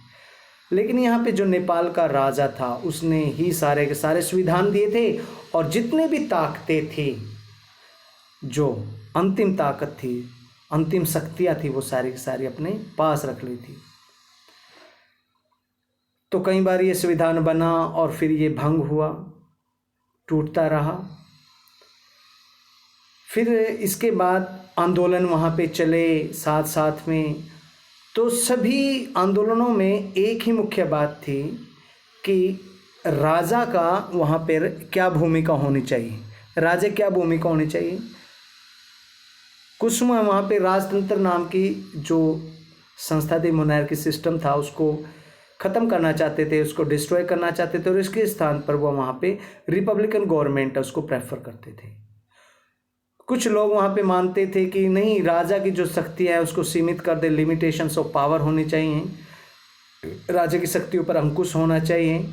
लेकिन यहाँ पे जो नेपाल का राजा था उसने ही सारे के सारे संविधान दिए थे, और जितने भी ताकतें थी, जो अंतिम ताकत थी, अंतिम शक्तियाँ थी, वो सारी की सारी अपने पास रख ली थी। तो कई बार ये संविधान बना और फिर ये भंग हुआ, टूटता रहा। फिर इसके बाद आंदोलन वहाँ पे चले साथ साथ में। तो सभी आंदोलनों में एक ही मुख्य बात थी कि राजा का वहाँ पर क्या भूमिका होनी चाहिए, राजा क्या भूमिका होनी चाहिए। कुछ समय वहाँ पे राजतंत्र नाम की जो संस्था थी, मोनार्की सिस्टम था, उसको ख़त्म करना चाहते थे, उसको डिस्ट्रॉय करना चाहते थे, और इसके स्थान पर वो वहाँ पे रिपब्लिकन गवर्नमेंट है उसको प्रेफर करते थे। कुछ लोग वहाँ पे मानते थे कि नहीं, राजा की जो शक्ति है उसको सीमित कर दे, लिमिटेशंस ऑफ पावर होनी चाहिए, राजा की शक्तियों पर अंकुश होना चाहिए,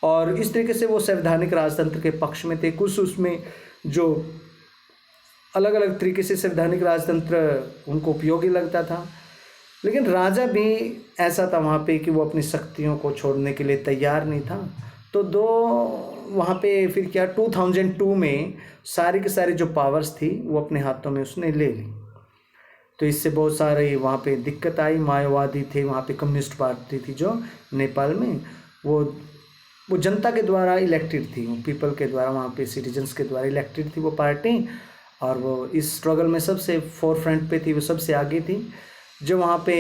और इस तरीके से वो संवैधानिक राजतंत्र के पक्ष में थे। कुछ उसमें जो अलग अलग तरीके से संवैधानिक राजतंत्र उनको उपयोगी लगता था। लेकिन राजा भी ऐसा था वहाँ पे कि वो अपनी शक्तियों को छोड़ने के लिए तैयार नहीं था। तो वहाँ पे फिर क्या, 2002 में सारी की सारी जो पावर्स थी वो अपने हाथों में उसने ले ली। तो इससे बहुत सारी वहाँ पे दिक्कत आई। माओवादी थे वहाँ पे, कम्युनिस्ट पार्टी थी जो नेपाल में, वो जनता के द्वारा इलेक्टेड थी, वो पीपल के द्वारा, वहाँ पे सिटीजन्स के द्वारा इलेक्टेड थी वो पार्टी, और वो इस स्ट्रगल में सबसे फोरफ्रंट पे थी, वो सबसे आगे थी। जो वहाँ पे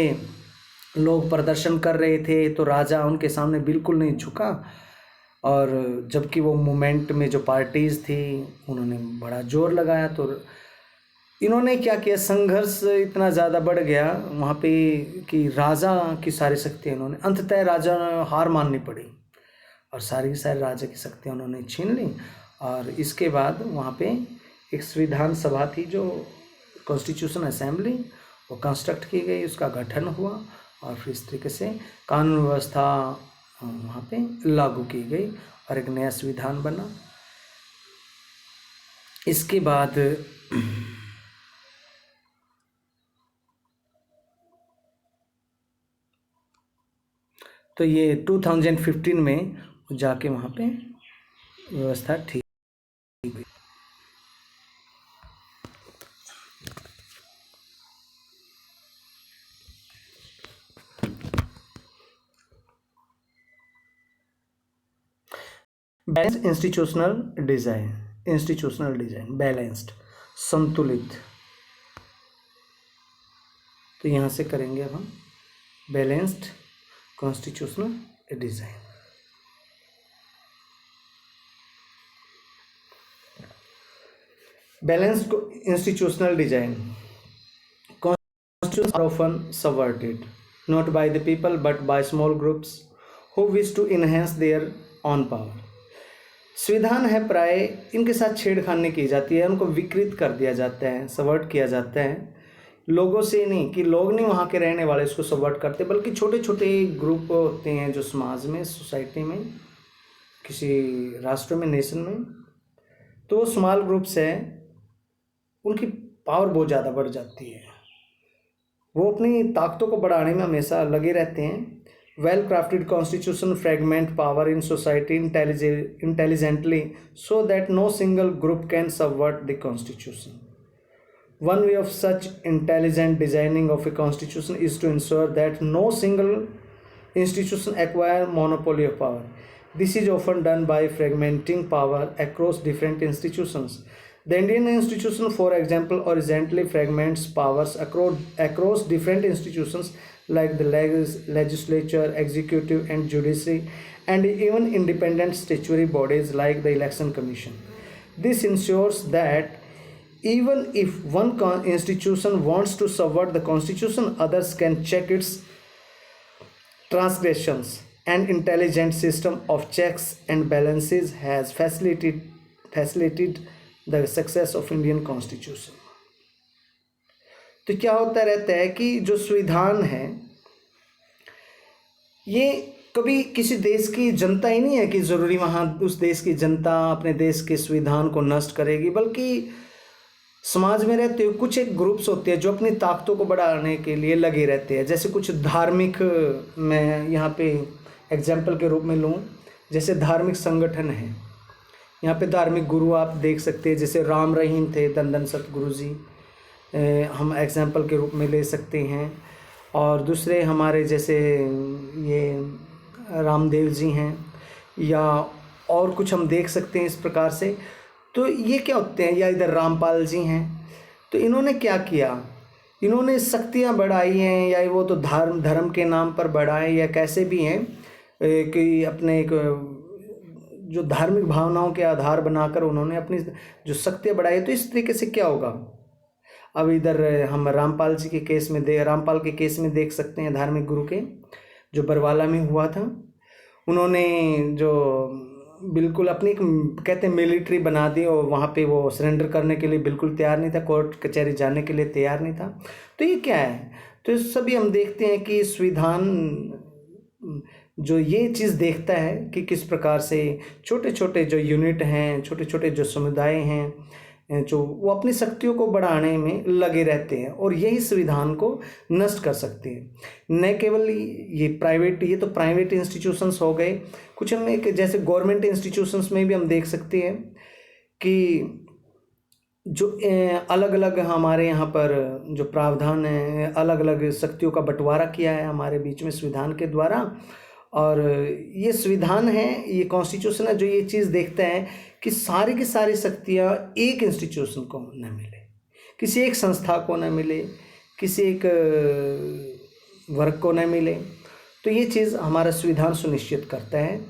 लोग प्रदर्शन कर रहे थे तो राजा उनके सामने बिल्कुल नहीं झुका, और जबकि वो मूवमेंट में जो पार्टीज़ थी उन्होंने बड़ा जोर लगाया। तो इन्होंने क्या किया, संघर्ष इतना ज़्यादा बढ़ गया वहाँ पे कि राजा की सारी शक्तियाँ इन्होंने, अंततः राजा हार माननी पड़ी और सारी की सारी राजा की शक्तियाँ उन्होंने छीन ली। और इसके बाद वहाँ पे एक संविधान सभा थी, जो कॉन्स्टिट्यूशन असेंबली, वो कंस्ट्रक्ट की गई, उसका गठन हुआ, और फिर इस तरीके से कानून व्यवस्था वहाँ पे लागू की गई और एक नया संविधान बना। इसके बाद तो ये 2015 में जाके वहाँ पे व्यवस्था ठीक हुई। बैलेंस्ड इंस्टीट्यूशनल डिजाइन बैलेंस्ड, संतुलित। तो यहाँ से करेंगे अब हम balanced constitutional design. Balanced institutional design. Constitutions are often subverted, not by the people but by small groups who wish to enhance their own power. संविधान है प्राय इनके साथ छेड़खानी की जाती है, उनको विकृत कर दिया जाता है, सबवर्ट किया जाता है। लोगों से नहीं कि लोग नहीं वहाँ के रहने वाले इसको सबवर्ट करते, बल्कि छोटे छोटे ग्रुप होते हैं जो समाज में, सोसाइटी में, किसी राष्ट्र में, नेशन में, तो वो स्मॉल ग्रुप्स है, उनकी पावर बहुत ज़्यादा बढ़ जाती है। वो अपनी ताकतों को बढ़ाने में हमेशा लगे रहते हैं। Well crafted constitution fragment power in society intelligently so that no single group can subvert the constitution. One way of such intelligent designing of a constitution is to ensure that no single institution acquire monopoly of power. This is often done by fragmenting power across different institutions. The Indian institution, for example, horizontally fragments powers across different institutions like the legislature, executive and judiciary, and even independent statutory bodies like the election commission. This ensures that even if one institution wants to subvert the constitution, others can check its transgressions. An intelligent system of checks and balances has facilitated the success of Indian Constitution. तो क्या होता रहता है कि जो संविधान है ये कभी किसी देश की जनता ही नहीं है कि ज़रूरी वहाँ उस देश की जनता अपने देश के संविधान को नष्ट करेगी, बल्कि समाज में रहते हुए कुछ एक ग्रुप्स होते हैं जो अपनी ताकतों को बढ़ाने के लिए लगे रहते हैं। जैसे कुछ धार्मिक, मैं यहाँ पे एग्जाम्पल के रूप में लूँ, जैसे धार्मिक संगठन है, यहाँ पे धार्मिक गुरु आप देख सकते हैं, जैसे राम रहीम थे, दंदन सतगुरु जी, हम एग्जाम्पल के रूप में ले सकते हैं। और दूसरे हमारे जैसे ये रामदेव जी हैं, या और कुछ हम देख सकते हैं इस प्रकार से। तो ये क्या होते हैं, या इधर रामपाल जी हैं, तो इन्होंने क्या किया, इन्होंने शक्तियाँ बढ़ाई हैं, या वो तो धर्म के नाम पर बढ़ाए या कैसे भी हैं, कि अपने एक जो धार्मिक भावनाओं के आधार बनाकर उन्होंने अपनी जो शक्तियाँ बढ़ाई। तो इस तरीके से क्या होगा, अब इधर हम रामपाल के केस में देख सकते हैं, धार्मिक गुरु के जो बरवाला में हुआ था। उन्होंने जो बिल्कुल अपनी कहते हैं मिलिट्री बना दी, और वहाँ पे वो सरेंडर करने के लिए बिल्कुल तैयार नहीं था, कोर्ट कचहरी जाने के लिए तैयार नहीं था। तो ये क्या है, तो सभी हम देखते हैं कि संविधान जो ये चीज़ देखता है कि किस प्रकार से छोटे छोटे जो यूनिट हैं, छोटे छोटे जो समुदाय हैं, जो वो अपनी शक्तियों को बढ़ाने में लगे रहते हैं, और यही संविधान को नष्ट कर सकते हैं। न केवल ये तो प्राइवेट इंस्टीट्यूशंस हो गए, कुछ हम एक जैसे गवर्नमेंट इंस्टीट्यूशंस में भी हम देख सकते हैं कि जो अलग अलग हमारे यहाँ पर जो प्रावधान है, अलग अलग शक्तियों का बंटवारा किया है हमारे बीच में संविधान के द्वारा। और ये संविधान है, ये कॉन्स्टिट्यूशन है, जो ये चीज़ देखता है कि सारी की सारी शक्तियाँ एक इंस्टीट्यूशन को न मिले, किसी एक संस्था को न मिले, किसी एक वर्ग को न मिले। तो ये चीज़ हमारा संविधान सुनिश्चित करता है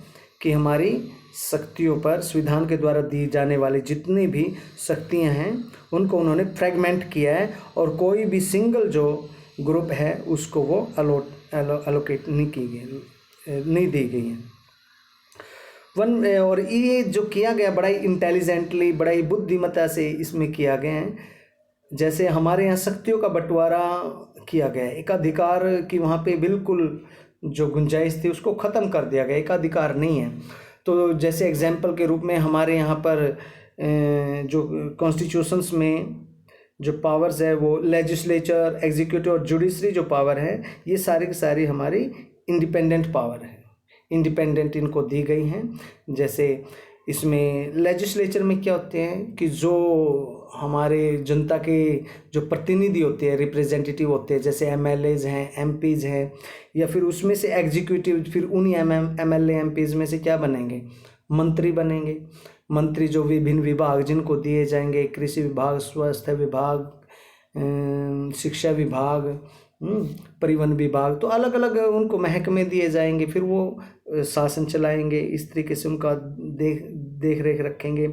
कि हमारी शक्तियों पर संविधान के द्वारा दी जाने वाली जितनी भी शक्तियाँ हैं उनको उन्होंने फ्रेगमेंट किया है, और कोई भी सिंगल जो ग्रुप है उसको वो अलोकेट नहीं दी गई है। और ये जो किया गया बड़ा ही इंटेलिजेंटली, बड़ा ही बुद्धिमत्ता से इसमें किया गया है। जैसे हमारे यहाँ शक्तियों का बंटवारा किया गया है, एकाधिकार की वहाँ पे बिल्कुल जो गुंजाइश थी उसको ख़त्म कर दिया गया, एकाधिकार नहीं है। तो जैसे एग्जाम्पल के रूप में हमारे यहाँ पर जो कॉन्स्टिट्यूशंस में जो पावर्स है वो लेजिस्लेचर, एग्जीक्यूटिव और जुडिशरी जो पावर है, ये सारी की सारी हमारी इंडिपेंडेंट पावर है, इंडिपेंडेंट इनको दी गई हैं। जैसे इसमें लेजिस्लेचर में क्या होते हैं कि जो हमारे जनता के जो प्रतिनिधि होते हैं, रिप्रेजेंटेटिव होते हैं, जैसे एमएलएज हैं, एमपीज हैं, या फिर उसमें से एग्जीक्यूटिव फिर उन्हीं एमएलए एमपीज में से क्या बनेंगे, मंत्री बनेंगे। मंत्री जो विभिन्न विभाग जिनको दिए जाएंगे, कृषि विभाग, स्वास्थ्य विभाग, शिक्षा विभाग, परिवहन विभाग, तो अलग अलग उनको महकमे दिए जाएंगे। फिर वो शासन चलाएंगे, इस तरीके से उनका देख रेख रखेंगे।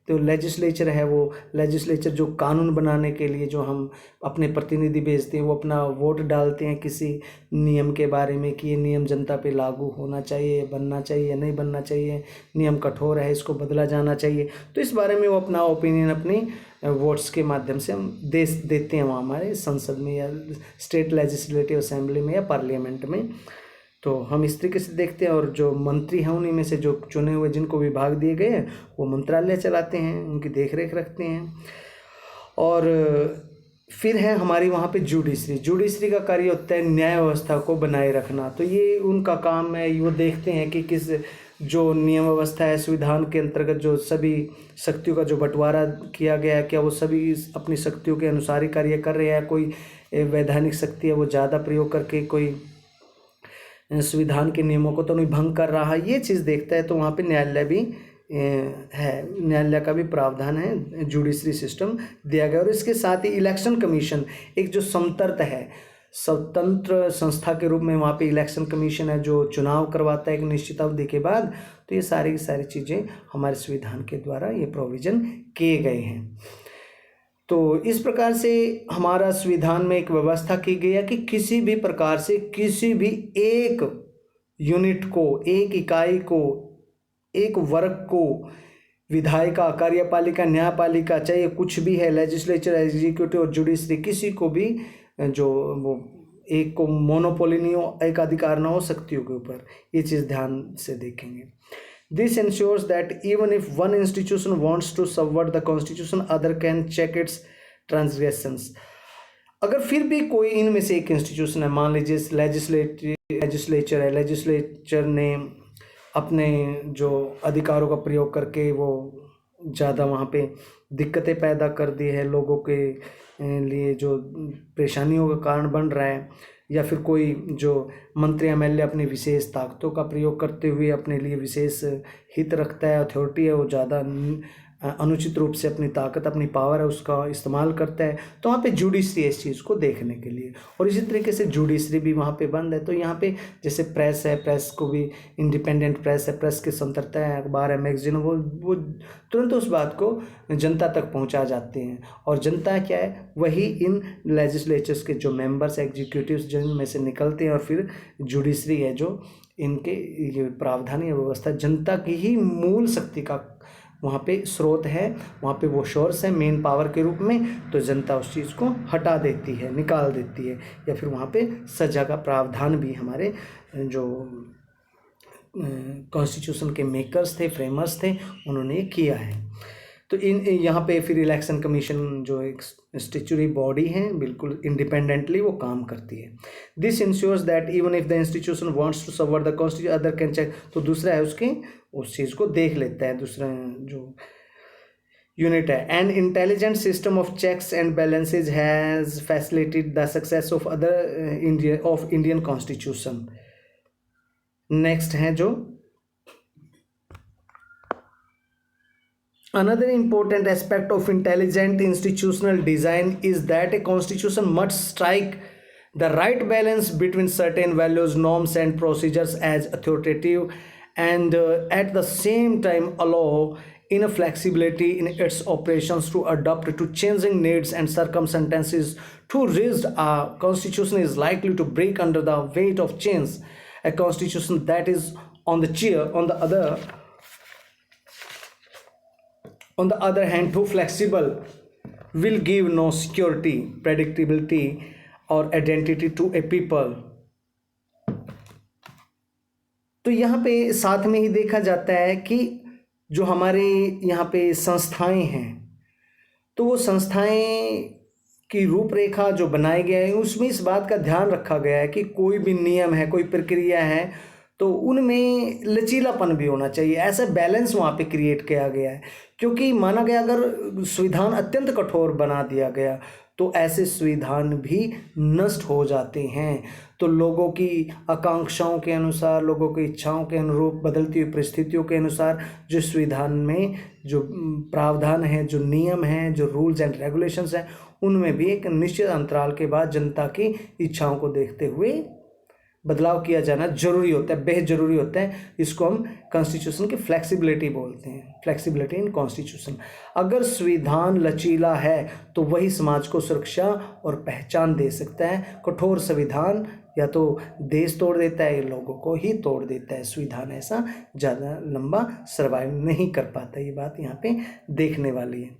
तो लेजिस्लेचर है, वो लेजिस्लेचर जो कानून बनाने के लिए जो हम अपने प्रतिनिधि भेजते हैं, वो अपना वोट डालते हैं किसी नियम के बारे में कि ये नियम जनता पे लागू होना चाहिए, बनना चाहिए, नहीं बनना चाहिए, नियम कठोर है, इसको बदला जाना चाहिए। तो इस बारे में वो अपना ओपिनियन अपनी वोट्स के माध्यम से हम देते हैं वहाँ हमारे संसद में या स्टेट लेजिस्लेटिव असेंबली में या पार्लियामेंट में। तो हम इस तरीके से देखते हैं। और जो मंत्री हैं उन्हीं में से जो चुने हुए जिनको विभाग दिए गए हैं वो मंत्रालय चलाते हैं, उनकी देख रेख रखते हैं। और फिर है हमारी वहाँ पे जुडिशरी का कार्य होता है न्याय व्यवस्था को बनाए रखना। तो ये उनका काम है, वो देखते हैं कि किस जो नियम व्यवस्था है, संविधान के अंतर्गत जो सभी शक्तियों का जो बंटवारा किया गया है, क्या वो सभी अपनी शक्तियों के अनुसार ही कार्य कर रहे हैं, कोई वैधानिक शक्ति है वो ज़्यादा प्रयोग करके कोई संविधान के नियमों को तो नहीं भंग कर रहा है, ये चीज़ देखता है। तो वहाँ पे न्यायालय भी है, न्यायालय का भी प्रावधान है, जुडिशरी सिस्टम दिया गया। और इसके साथ ही इलेक्शन कमीशन एक जो स्वतंत्र संस्था के रूप में वहाँ पे इलेक्शन कमीशन है जो चुनाव करवाता है एक निश्चित अवधि के बाद। तो ये सारी की सारी चीज़ें हमारे संविधान के द्वारा ये प्रोविज़न किए गए हैं। तो इस प्रकार से हमारा संविधान में एक व्यवस्था की गई है कि किसी भी प्रकार से किसी भी एक यूनिट को, एक इकाई को, एक वर्ग को, विधायिका, कार्यपालिका, न्यायपालिका, चाहे कुछ भी है, लेजिस्लेचर, एग्जीक्यूटिव और जुडिशरी, किसी को भी जो वो एक को मोनोपोली नहीं हो, एक अधिकार ना हो शक्तियों के ऊपर। ये चीज़ ध्यान से देखेंगे। This ensures that even if one institution wants to subvert the constitution, other can check its transgressions. अगर फिर भी कोई इनमें से एक इंस्टीट्यूशन है, मान लीजिए लेजिस्लेचर है, लेजिस्लेचर ने अपने जो अधिकारों का प्रयोग करके वो ज़्यादा वहाँ पे दिक्कतें पैदा कर दी है, लोगों के लिए जो परेशानियों का कारण बन रहा है, या फिर कोई जो मंत्री एमएलए अपनी विशेष ताकतों का प्रयोग करते हुए अपने लिए विशेष हित रखता है, अथॉरिटी है, वो ज़्यादा अनुचित रूप से अपनी ताकत, अपनी पावर है उसका इस्तेमाल करता है, तो वहाँ पे जुडिशरी है इस चीज़ को देखने के लिए। और इसी तरीके से जुडिशरी भी वहाँ पे बंद है। तो यहाँ पे जैसे प्रेस है, प्रेस को भी इंडिपेंडेंट प्रेस है, प्रेस की स्वतंत्रता है, अखबार है, मैगजीन, वो तुरंत उस बात को जनता तक पहुँचा जाते हैं। और जनता क्या है, वही इन लेजिस्लेचर्स के जो मेंबर्स, एग्जीक्यूटिव्स जिनमें से निकलते हैं, और फिर जुडिशरी है जो इनके ये प्रावधान या व्यवस्था जनता की ही मूल शक्ति का वहाँ पे स्रोत है, वहाँ पे वो सोर्स है मेन पावर के रूप में। तो जनता उस चीज़ को हटा देती है, निकाल देती है, या फिर वहाँ पे सजा का प्रावधान भी हमारे जो कॉन्स्टिट्यूशन के मेकर्स थे, फ्रेमर्स थे, उन्होंने किया है। तो यहाँ पे फिर इलेक्शन कमीशन जो एक स्टैट्यूटरी बॉडी है, बिल्कुल इंडिपेंडेंटली वो काम करती है। This ensures that even if the institution wants to subvert the constitution other can check. तो दूसरा है उसके उस चीज़ को देख लेता है, दूसरा जो यूनिट है। And intelligent system of checks and balances has facilitated the success of Indian constitution. Next है जो another important aspect of intelligent institutional design is that a constitution must strike the right balance between certain values, norms and procedures as authoritative and at the same time allow enough flexibility in its operations to adapt to changing needs and circumstances. Too rigid a constitution is likely to break under the weight of change. A constitution that is on the other hand, too flexible will give no security, predictability or identity to a people. तो यहाँ पे साथ में ही देखा जाता है कि जो हमारे यहाँ पे संस्थाएं हैं, तो वो संस्थाएं की रूपरेखा जो बनाई गया है उसमें इस बात का ध्यान रखा गया है कि कोई भी नियम है, कोई प्रक्रिया है, तो उनमें लचीलापन भी होना चाहिए। ऐसा बैलेंस वहाँ पे क्रिएट किया गया है, क्योंकि माना गया अगर संविधान अत्यंत कठोर बना दिया गया तो ऐसे संविधान भी नष्ट हो जाते हैं। तो लोगों की आकांक्षाओं के अनुसार, लोगों की इच्छाओं के अनुरूप, बदलती हुई परिस्थितियों के अनुसार जो संविधान में जो प्रावधान है, जो नियम हैं, जो रूल्स एंड रेगुलेशंस हैं, उनमें भी एक निश्चित अंतराल के बाद जनता की इच्छाओं को देखते हुए बदलाव किया जाना जरूरी होता है, बेहद जरूरी होता है। इसको हम कॉन्स्टिट्यूशन की फ्लेक्सिबिलिटी बोलते हैं, फ्लेक्सिबिलिटी इन कॉन्स्टिट्यूशन। अगर संविधान लचीला है तो वही समाज को सुरक्षा और पहचान दे सकता है। कठोर संविधान या तो देश तोड़ देता है या लोगों को ही तोड़ देता है। संविधान ऐसा ज़्यादा लंबा सर्वाइव नहीं कर पाता, ये बात यहाँ पे देखने वाली है।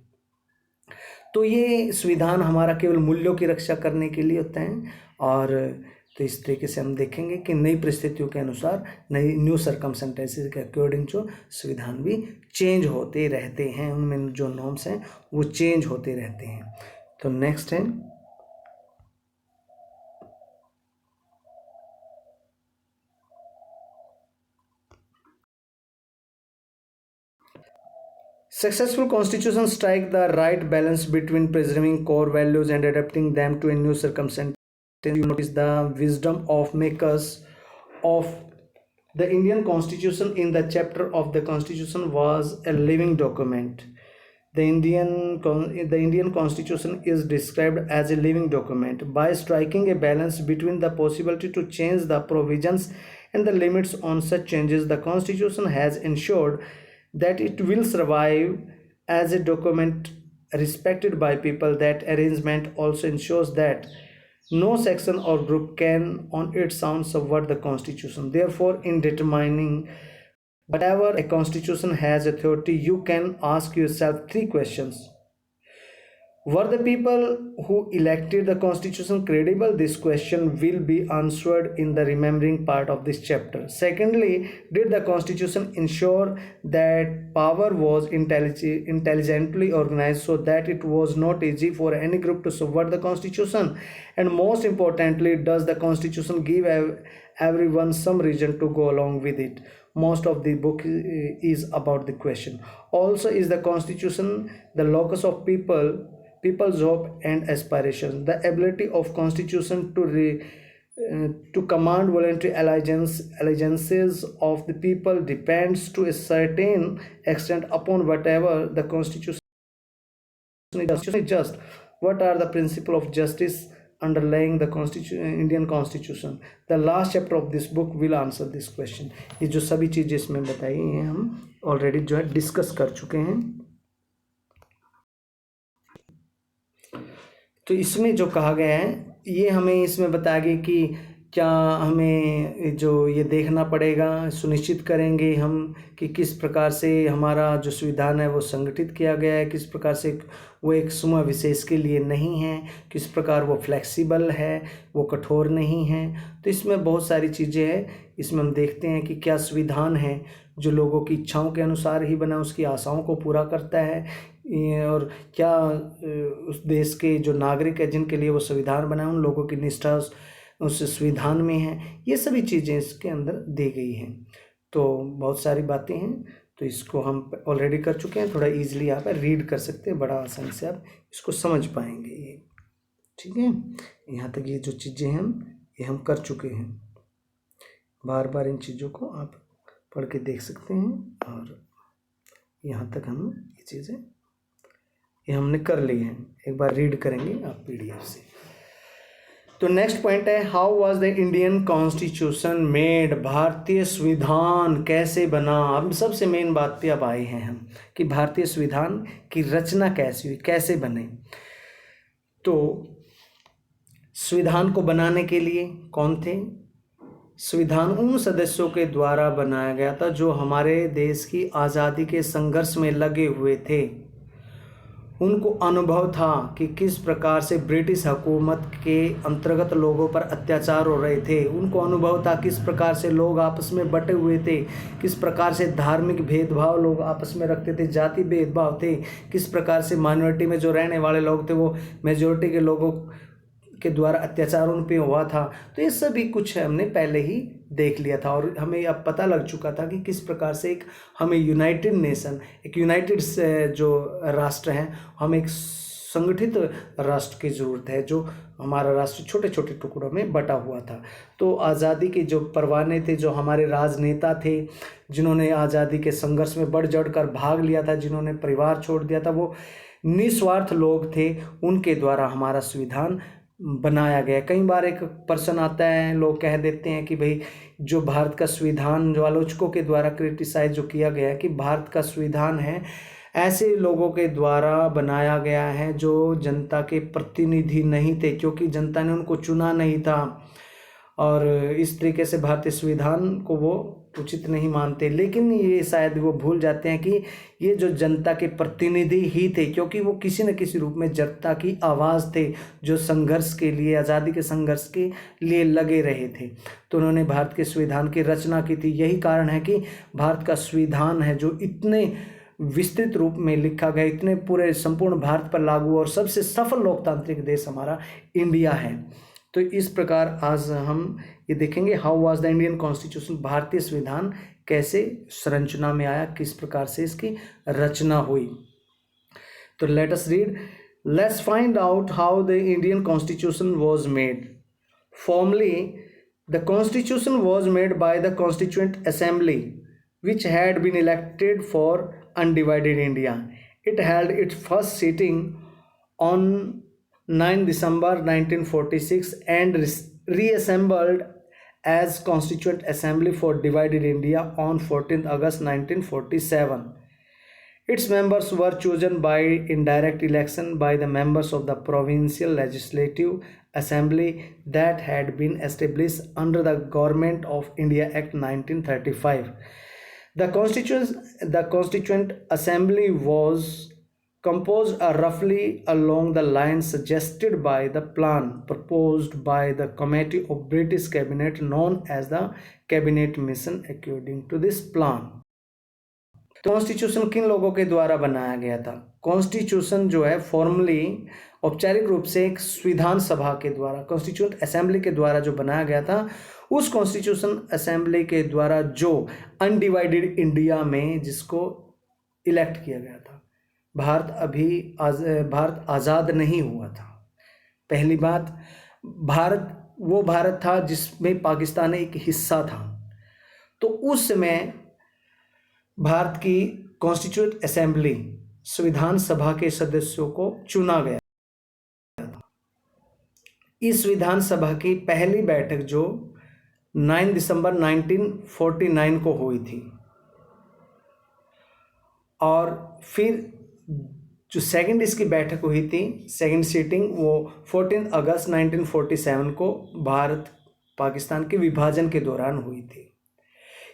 तो ये संविधान हमारा केवल मूल्यों की रक्षा करने के लिए होता है। और तो इस तरीके से हम देखेंगे कि नई परिस्थितियों के अनुसार, नई न्यू सर्कमस्टेंसेस के अकॉर्डिंग जो संविधान भी चेंज होते रहते हैं, उनमें जो नॉर्म्स हैं वो चेंज होते रहते हैं। तो नेक्स्ट है successful constitution strike the right balance between preserving core values and adapting them to a new circumstance. You notice the wisdom of makers of the Indian Constitution in the chapter of the Constitution was a living document. The Indian Constitution is described as a living document. By striking a balance between the possibility to change the provisions and the limits on such changes, the Constitution has ensured that it will survive as a document respected by people. That arrangement also ensures that no section or group can on its own subvert the Constitution. Therefore, in determining whatever a Constitution has authority, you can ask yourself three questions. Were the people who elected the Constitution credible? This question will be answered in the remembering part of this chapter. Secondly, did the Constitution ensure that power was intelligently organized so that it was not easy for any group to subvert the Constitution? And most importantly, does the Constitution give everyone some reason to go along with it? Most of the book is about the question. Also, is the Constitution the locus of people's hope and aspirations? The ability of Constitution to command voluntary allegiances of the people depends to a certain extent upon whatever the Constitution is just. What are the principles of justice underlying the Indian Constitution? The last chapter of this book will answer this question. ये जो सभी चीज़ें इसमें बताई हैं हम already जो है डिस्कस कर चुके हैं। तो इसमें जो कहा गया है ये हमें इसमें बताया गया कि क्या हमें जो ये देखना पड़ेगा, सुनिश्चित करेंगे हम कि किस प्रकार से हमारा जो संविधान है वो संगठित किया गया है, किस प्रकार से वो एक समूह विशेष के लिए नहीं है, किस प्रकार वो फ्लेक्सिबल है, वो कठोर नहीं है। तो इसमें बहुत सारी चीज़ें हैं। इसमें हम देखते हैं कि क्या संविधान है जो लोगों की इच्छाओं के अनुसार ही बना, उसकी आशाओं को पूरा करता है, और क्या उस देश के जो नागरिक हैं जिनके लिए वो संविधान बना उन लोगों की निष्ठा उस संविधान में है। ये सभी चीज़ें इसके अंदर दी गई हैं। तो बहुत सारी बातें हैं, तो इसको हम ऑलरेडी कर चुके हैं। थोड़ा इजीली आप रीड कर सकते हैं, बड़ा आसानी से आप इसको समझ पाएंगे ये, ठीक है। यहाँ तक ये जो चीज़ें हैं ये हम कर चुके हैं। बार बार इन चीज़ों को आप पढ़ के देख सकते हैं। और यहाँ तक हम ये चीज़ें ये हमने कर ली हैं, एक बार रीड करेंगे आप PDF से। तो नेक्स्ट पॉइंट है, how was the Indian constitution made? भारतीय संविधान कैसे बना? अब सबसे मेन बात पे अब आए हैं हम कि भारतीय संविधान की रचना कैसे हुई, कैसे बने। तो संविधान को बनाने के लिए कौन थे? संविधान उन सदस्यों के द्वारा बनाया गया था जो हमारे देश की आज़ादी के संघर्ष में लगे हुए थे। उनको अनुभव था कि किस प्रकार से ब्रिटिश हुकूमत के अंतर्गत लोगों पर अत्याचार हो रहे थे। उनको अनुभव था किस प्रकार से लोग आपस में बटे हुए थे, किस प्रकार से धार्मिक भेदभाव लोग आपस में रखते थे, जाति भेदभाव थे, किस प्रकार से माइनॉरिटी में जो रहने वाले लोग थे वो मेजॉरिटी के लोगों के द्वारा अत्याचार उन पे हुआ था। तो ये सभी कुछ हमने पहले ही देख लिया था और हमें अब पता लग चुका था कि किस प्रकार से एक हमें यूनाइटेड नेशन, एक यूनाइटेड जो राष्ट्र हैं, हम एक संगठित राष्ट्र की ज़रूरत है, जो हमारा राष्ट्र छोटे छोटे टुकड़ों में बटा हुआ था। तो आज़ादी के जो परवाने थे, जो हमारे राजनेता थे, जिन्होंने आज़ादी के संघर्ष में बढ़ चढ़ कर भाग लिया था, जिन्होंने परिवार छोड़ दिया था, वो निस्वार्थ लोग थे, उनके द्वारा हमारा संविधान बनाया गया। कई बार एक प्रश्न आता है, लोग कह देते हैं कि भाई जो भारत का संविधान, जो आलोचकों के द्वारा क्रिटिसाइज जो किया गया है कि भारत का संविधान है ऐसे लोगों के द्वारा बनाया गया है जो जनता के प्रतिनिधि नहीं थे, क्योंकि जनता ने उनको चुना नहीं था, और इस तरीके से भारतीय संविधान को वो उचित नहीं मानते। लेकिन ये शायद वो भूल जाते हैं कि ये जो जनता के प्रतिनिधि ही थे, क्योंकि वो किसी न किसी रूप में जनता की आवाज़ थे, जो संघर्ष के लिए, आज़ादी के संघर्ष के लिए लगे रहे थे। तो उन्होंने भारत के संविधान की रचना की थी। यही कारण है कि भारत का संविधान है जो इतने विस्तृत रूप में लिखा गया, इतने पूरे संपूर्ण भारत पर लागू, और सबसे सफल लोकतांत्रिक देश हमारा इंडिया है। तो इस प्रकार आज हम ये देखेंगे how was the Indian constitution, भारतीय संविधान कैसे संरचना में आया, किस प्रकार से इसकी रचना हुई। तो let us read, let's find out how the Indian constitution was made. Formally the constitution was made by the constituent assembly which had been elected for undivided India. It held its first sitting on 9 December 1946 and reassembled as Constituent Assembly for Divided India on 14 August 1947. Its members were chosen by indirect election by the members of the Provincial Legislative Assembly that had been established under the Government of India Act 1935. The Constituent Assembly was composed roughly along the lines suggested by the plan proposed by the Committee of British Cabinet known as the Cabinet Mission. According to this plan, constitution किन लोगों के द्वारा बनाया गया था? Constitution जो है formally, औपचारिक रूप से एक संविधान सभा के द्वारा, कॉन्स्टिट्यूएंट असेंबली के द्वारा जो बनाया गया था, उस कॉन्स्टिट्यूशन असेंबली के द्वारा जो अनडिवाइडेड इंडिया में जिसको इलेक्ट किया गया था। भारत आज़ाद नहीं हुआ था। पहली बात, वो भारत था जिसमें पाकिस्तान एक हिस्सा था। तो उस समय भारत की कॉन्स्टिट्यूएंट असेंबली, संविधान सभा के सदस्यों को चुना गया था। इस संविधान सभा की पहली बैठक जो 9 दिसंबर 1949 को हुई थी, और फिर जो सेकंड इसकी बैठक हुई थी, सेकंड सीटिंग, वो 14 अगस्त 1947 को भारत पाकिस्तान के विभाजन के दौरान हुई थी।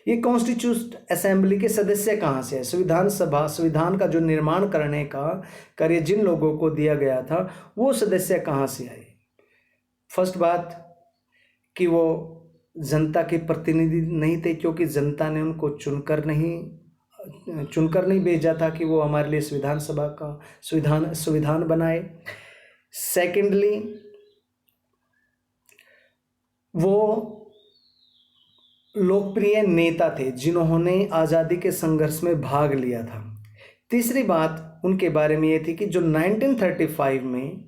ये कॉन्स्टिट्यूट असेंबली के सदस्य कहाँ से है? संविधान सभा, संविधान का जो निर्माण करने का कार्य जिन लोगों को दिया गया था, वो सदस्य कहाँ से आए? फर्स्ट बात कि वो जनता के प्रतिनिधि नहीं थे, क्योंकि जनता ने उनको चुनकर नहीं भेजा था कि वो हमारे लिए संविधान सभा का संविधान बनाए। सेकेंडली, वो लोकप्रिय नेता थे जिन्होंने आज़ादी के संघर्ष में भाग लिया था। तीसरी बात उनके बारे में ये थी कि जो 1935 में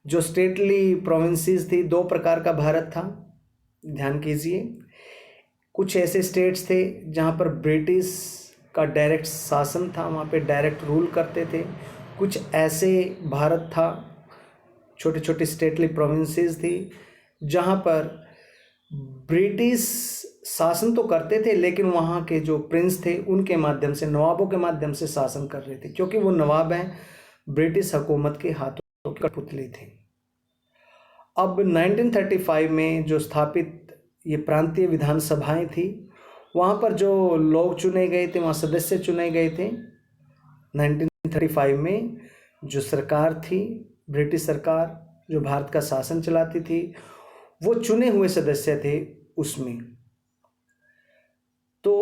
जो स्टेटली प्रोविंसेस थी, दो प्रकार का भारत था, ध्यान कीजिए। कुछ ऐसे स्टेट्स थे जहाँ पर ब्रिटिश का डायरेक्ट शासन था, वहाँ पे डायरेक्ट रूल करते थे। कुछ ऐसे भारत था, छोटे छोटे स्टेटली प्रोविंसेस थी, जहाँ पर ब्रिटिश शासन तो करते थे, लेकिन वहाँ के जो प्रिंस थे उनके माध्यम से, नवाबों के माध्यम से शासन कर रहे थे, क्योंकि वो नवाब हैं, ब्रिटिश हुकूमत के हाथों के कठपुतली थे। अब 1935 में जो स्थापित ये प्रांतीय विधानसभाएं थी, वहाँ पर जो लोग चुने गए थे, वहाँ सदस्य चुने गए थे। 1935 में जो सरकार थी, ब्रिटिश सरकार जो भारत का शासन चलाती थी, वो चुने हुए सदस्य थे उसमें। तो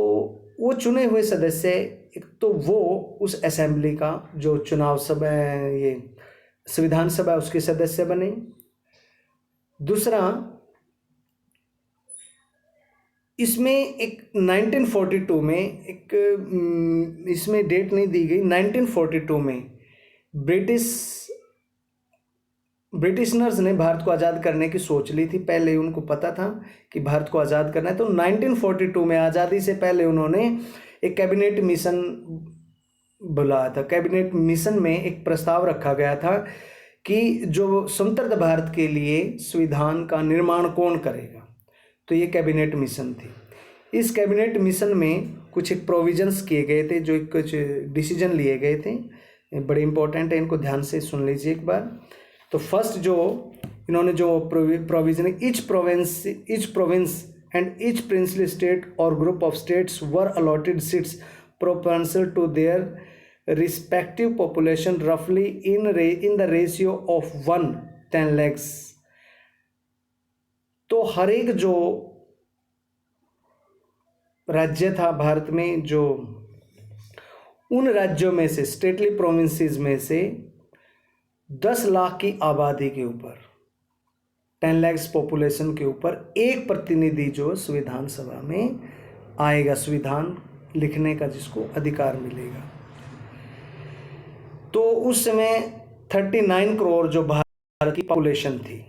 वो चुने हुए सदस्य, एक तो वो उस असेंबली का जो चुनाव सभा, ये संविधान सभा, उसके सदस्य बने। दूसरा, इसमें एक 1942 में एक, इसमें डेट नहीं दी गई, 1942 में ब्रिटिश ब्रिटिशनर्स ने भारत को आज़ाद करने की सोच ली थी, पहले उनको पता था कि भारत को आज़ाद करना है। तो 1942 में आज़ादी से पहले उन्होंने एक कैबिनेट मिशन बुलाया था। कैबिनेट मिशन में एक प्रस्ताव रखा गया था कि जो स्वतंत्र भारत के लिए संविधान का निर्माण कौन करेगा। तो ये कैबिनेट मिशन थी। इस कैबिनेट मिशन में कुछ एक प्रोविजंस किए गए थे, जो कुछ डिसीजन लिए गए थे, बड़े इंपॉर्टेंट है, इनको ध्यान से सुन लीजिए एक बार। तो फर्स्ट जो इन्होंने जो provision, each province and each princely state और group of states were allotted seats proportional to their respective population रफली in the ratio of 1:10 lakhs। तो हर एक जो राज्य था भारत में, जो उन राज्यों में से, स्टेटली प्रोविंसेस में से 10 लाख की आबादी के ऊपर, 10 lakhs पॉपुलेशन के ऊपर एक प्रतिनिधि जो संविधान सभा में आएगा, संविधान लिखने का जिसको अधिकार मिलेगा। तो उस समय 39 करोड़ जो भारत की पॉपुलेशन थी।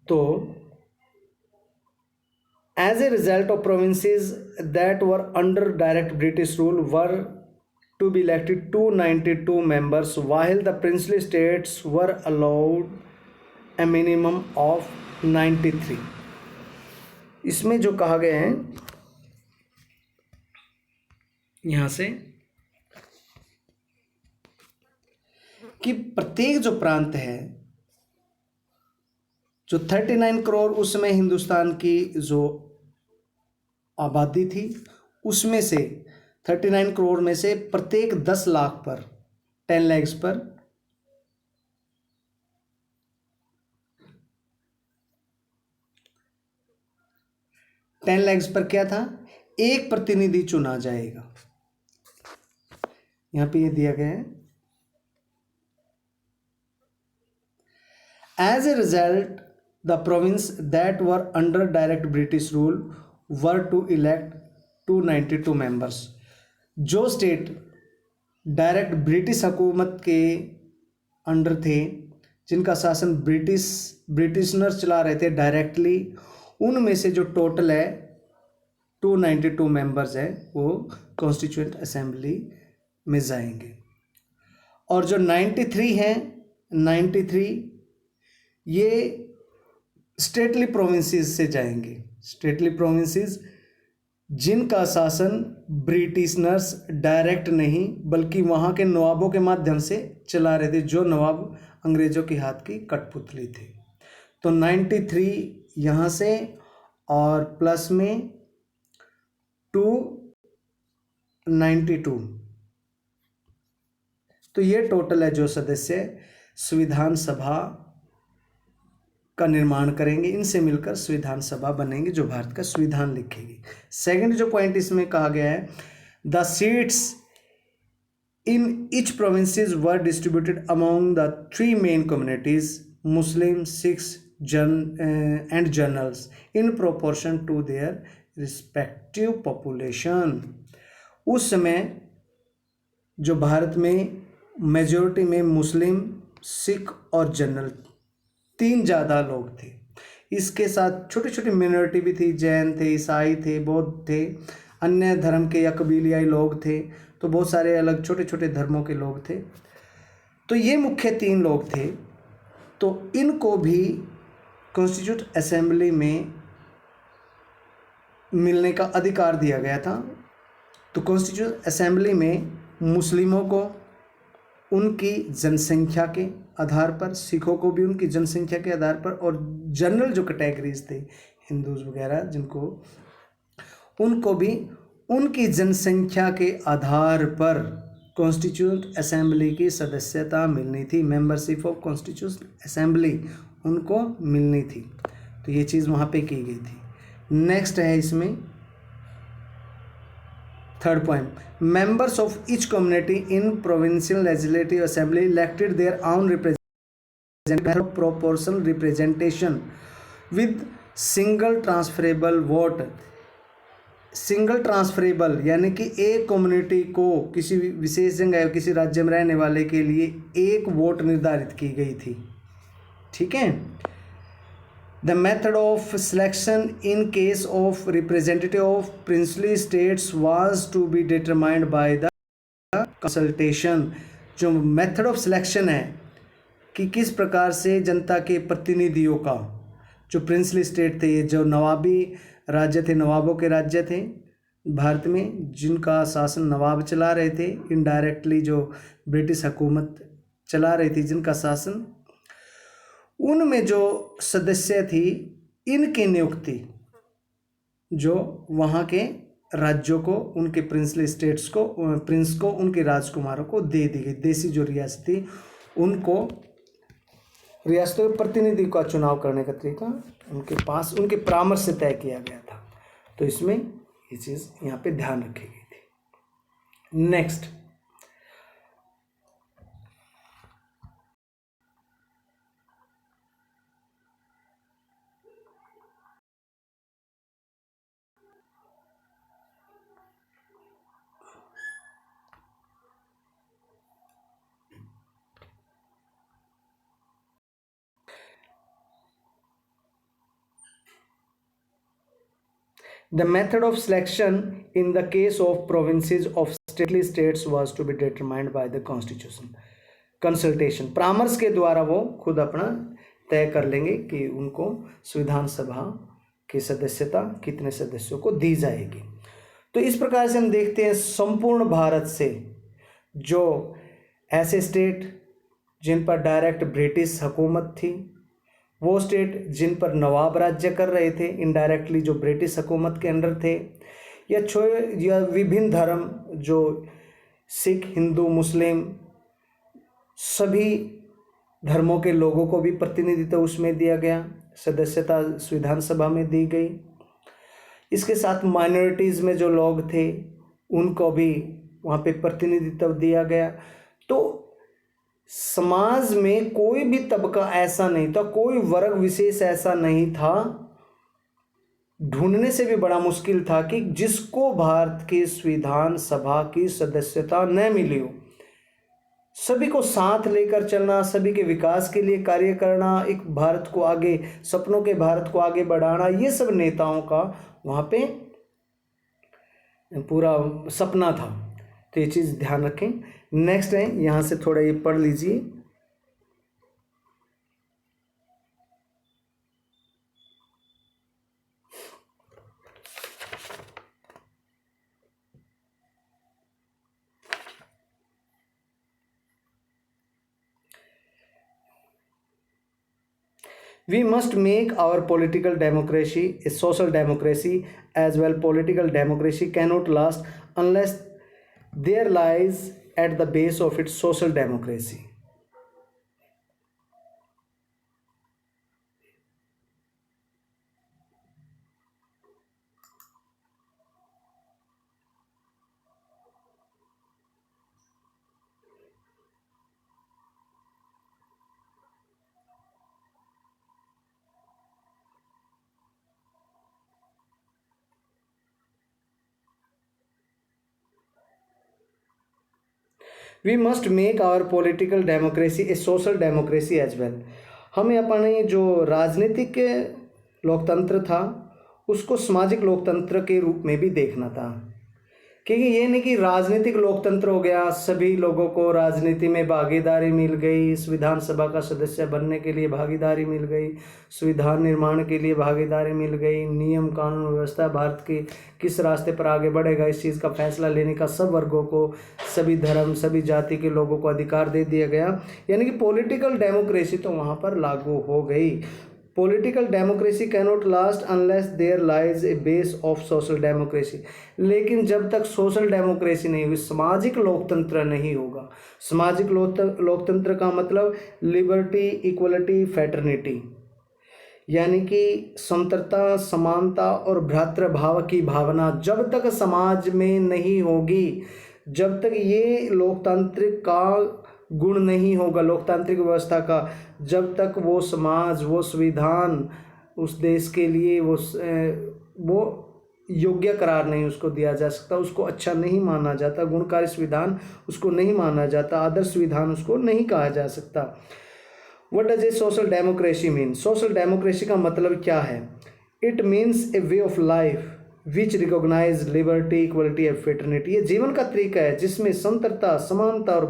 तो as a result of provinces that were under direct British rule were to be elected 292 members, while the princely states were allowed a minimum of 93। इसमें जो कहा गया है यहाँ से कि प्रत्येक जो प्रांत है, जो 39 करोड़ उस समय हिंदुस्तान की जो आबादी थी, उसमें से 39 करोड़ में से प्रत्येक 10 लाख पर, 10 lakhs पर 10 lakhs पर क्या था, एक प्रतिनिधि चुना जाएगा। यहां पे ये दिया गया है, as a result the province that were under direct British rule were to elect 292 members। जो स्टेट डायरेक्ट ब्रिटिश हुकूमत के अंडर थे, जिनका शासन ब्रिटिशनर्स चला रहे थे डायरेक्टली, उनमें से जो टोटल है 292 मेंबर्स है, वो कॉन्स्टिट्यूएंट असेंबली में जाएंगे। और जो 93 हैं, 93 ये स्टेटली प्रोविंसेस से जाएंगे। स्टेटली प्रोविंसेस जिनका शासन ब्रिटिशनर्स डायरेक्ट नहीं बल्कि वहाँ के नवाबों के माध्यम से चला रहे थे, जो नवाब अंग्रेजों के हाथ की कठपुतली थे। तो 93 यहाँ से और प्लस में 292, तो ये टोटल है जो सदस्य संविधान सभा का निर्माण करेंगे। इनसे मिलकर संविधान सभा बनेंगे जो भारत का संविधान लिखेगी। सेकंड जो पॉइंट इसमें कहा गया है, the seats in each provinces were distributed among the 3 main communities, Muslim, Sikhs and generals in proportion to their respective population. उस समय जो भारत में मेजॉरिटी में मुस्लिम, सिख और जनरल, 3 ज़्यादा लोग थे। इसके साथ छोटी छोटी मिनोरिटी भी थी, जैन थे, ईसाई थे, बौद्ध थे, अन्य धर्म के या कबीलियाई लोग थे। तो बहुत सारे अलग छोटे छोटे धर्मों के लोग थे। तो ये मुख्य 3 लोग थे। तो इनको भी कॉन्स्टिट्यूट असेंबली में मिलने का अधिकार दिया गया था। तो कॉन्स्टिट्यूट असेंबली में मुस्लिमों को उनकी जनसंख्या के आधार पर, सिखों को भी उनकी जनसंख्या के आधार पर, और जनरल जो कैटेगरीज थे, हिंदूज वगैरह जिनको, उनको भी उनकी जनसंख्या के आधार पर कॉन्स्टिट्यूट असेंबली की सदस्यता मिलनी थी। मेंबरशिप ऑफ कॉन्स्टिट्यूट असेंबली उनको मिलनी थी। तो ये चीज़ वहाँ पे की गई थी। नेक्स्ट है इसमें third point, members of each community in provincial legislative assembly elected their own representative proportional representation with single transferable vote। Single transferable यानी कि एक कम्युनिटी को, किसी विशेष जगह किसी राज्य में रहने वाले के लिए एक वोट निर्धारित की गई थी। ठीक है। The method of selection in case of representative of princely states was to be determined by the consultation. जो मेथड ऑफ सिलेक्शन है कि किस प्रकार से जनता के प्रतिनिधियों का, जो प्रिंसली स्टेट थे, ये जो नवाबी राज्य थे, नवाबों के राज्य थे भारत में, जिनका शासन नवाब चला रहे थे, इनडायरेक्टली जो ब्रिटिश हुकूमत चला रही थी जिनका शासन, उनमें जो सदस्य थी, इनकी नियुक्ति जो वहाँ के राज्यों को, उनके प्रिंसली स्टेट्स को, प्रिंस को, उनके राजकुमारों को दे दी गई। देसी जो रियासत थी उनको, रियासतों के प्रतिनिधि का चुनाव करने का तरीका उनके पास, उनके परामर्श से तय किया गया था। तो इसमें ये चीज़ यहाँ पे ध्यान रखी गई थी। Next, the method of selection in the case of provinces of stately states was to be determined by the constitution consultation। परामर्श के द्वारा वो खुद अपना तय कर लेंगे कि उनको संविधान सभा की सदस्यता कितने सदस्यों को दी जाएगी। तो इस प्रकार से हम देखते हैं संपूर्ण भारत से जो ऐसे स्टेट जिन पर डायरेक्ट ब्रिटिश हुकूमत थी, वो स्टेट जिन पर नवाब राज्य कर रहे थे इनडायरेक्टली जो ब्रिटिश हुकूमत के अंडर थे, या विभिन्न धर्म जो सिख, हिंदू, मुस्लिम, सभी धर्मों के लोगों को भी प्रतिनिधित्व उसमें दिया गया, सदस्यता संविधान सभा में दी गई। इसके साथ माइनॉरिटीज़ में जो लोग थे उनको भी वहाँ पे प्रतिनिधित्व दिया गया। तो समाज में कोई भी तबका ऐसा नहीं था, कोई वर्ग विशेष ऐसा नहीं था, ढूंढने से भी बड़ा मुश्किल था कि जिसको भारत की संविधान सभा की सदस्यता न मिली हो। सभी को साथ लेकर चलना, सभी के विकास के लिए कार्य करना, एक भारत को आगे, सपनों के भारत को आगे बढ़ाना, ये सब नेताओं का वहाँ पे पूरा सपना था। तो ये चीज़ ध्यान रखें। नेक्स्ट है, यहाँ से थोड़ा ये पढ़ लीजिए। We must make our political democracy a social democracy as well. Political democracy cannot last unless there lies at the base of its social democracy. We must make our political democracy a social democracy as well. हमें अपने जो राजनीतिक लोकतंत्र था उसको सामाजिक लोकतंत्र के रूप में भी देखना था, क्योंकि ये नहीं कि राजनीतिक लोकतंत्र हो गया, सभी लोगों को राजनीति में भागीदारी मिल गई, संविधान सभा का सदस्य बनने के लिए भागीदारी मिल गई, संविधान निर्माण के लिए भागीदारी मिल गई, नियम कानून व्यवस्था भारत की किस रास्ते पर आगे बढ़ेगा इस चीज़ का फैसला लेने का सब वर्गों को, सभी धर्म, सभी जाति के लोगों को अधिकार दे दिया गया। यानी कि पॉलिटिकल डेमोक्रेसी तो वहाँ पर लागू हो गई। Political democracy cannot last unless there lies a base of social democracy. लेकिन जब तक सोशल डेमोक्रेसी नहीं हुई, सामाजिक लोकतंत्र नहीं होगा। सामाजिक लोकतंत्र का मतलब लिबर्टी, इक्वलिटी, फैटर्निटी, यानी कि स्वतंत्रता, समानता और भ्रातृभाव की भावना जब तक समाज में नहीं होगी, जब तक ये लोकतांत्रिक का गुण नहीं होगा, लोकतांत्रिक व्यवस्था का, जब तक वो समाज, वो संविधान उस देश के लिए वो योग्य करार नहीं उसको दिया जा सकता, उसको अच्छा नहीं माना जाता, गुणकारी संविधान उसको नहीं माना जाता, आदर्श संविधान उसको नहीं कहा जा सकता। What does a social democracy mean? Social democracy का मतलब क्या है? It means a way of life which recognize liberty, equality and fraternity. ये जीवन का तरीका है जिसमें समता, समानता और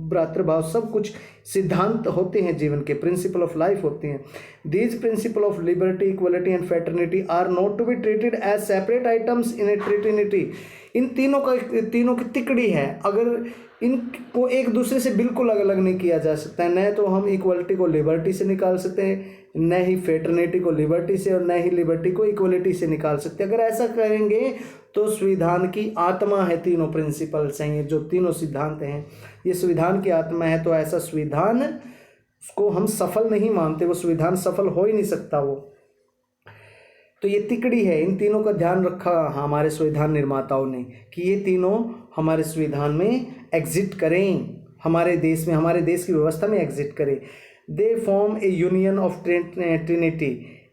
भ्रातृभाव सब कुछ सिद्धांत होते हैं, जीवन के प्रिंसिपल ऑफ लाइफ होते हैं। These principle of liberty, equality and fraternity are not to be treated as separate items in a trinity. इन तीनों की तिकड़ी है, अगर इनको एक दूसरे से बिल्कुल अलग अलग नहीं किया जा सकता है। न तो हम इक्वलिटी को लिबर्टी से निकाल सकते हैं, न ही फ्रेटर्निटी को लिबर्टी से, और न ही लिबर्टी को इक्वलिटी से निकाल सकते। अगर ऐसा करेंगे तो संविधान की आत्मा है, तीनों प्रिंसिपल्स हैं, ये जो तीनों सिद्धांत हैं ये संविधान की आत्मा है। तो ऐसा संविधान उसको हम सफल नहीं मानते, वो संविधान सफल हो ही नहीं सकता वो। तो ये तिकड़ी है, इन तीनों का ध्यान रखा हमारे संविधान निर्माताओं ने कि ये तीनों हमारे संविधान में एग्जिट करें, हमारे देश में, हमारे देश की व्यवस्था में एग्जिट करें। They form a union of trinity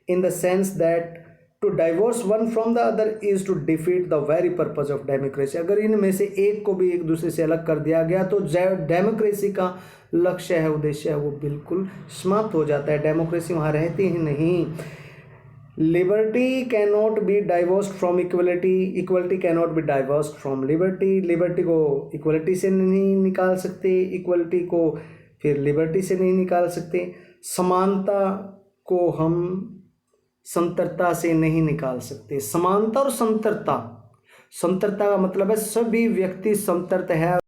in the sense that to divorce one from the other is to defeat the very purpose of democracy. अगर इनमें से एक को भी एक दूसरे से अलग कर दिया गया तो डेमोक्रेसी का लक्ष्य है, उद्देश्य है, वो बिल्कुल समाप्त हो जाता है। डेमोक्रेसी वहाँ रहती ही नहीं। Liberty cannot be divorced from equality, equality cannot be divorced from liberty. Liberty को इक्वलिटी से नहीं निकाल सकते, इक्वलिटी को फिर लिबर्टी से नहीं निकाल सकते। समानता को हम संतरता से नहीं निकाल सकते। समानता और संतरता, संतरता का मतलब है सभी व्यक्ति संतर्त है,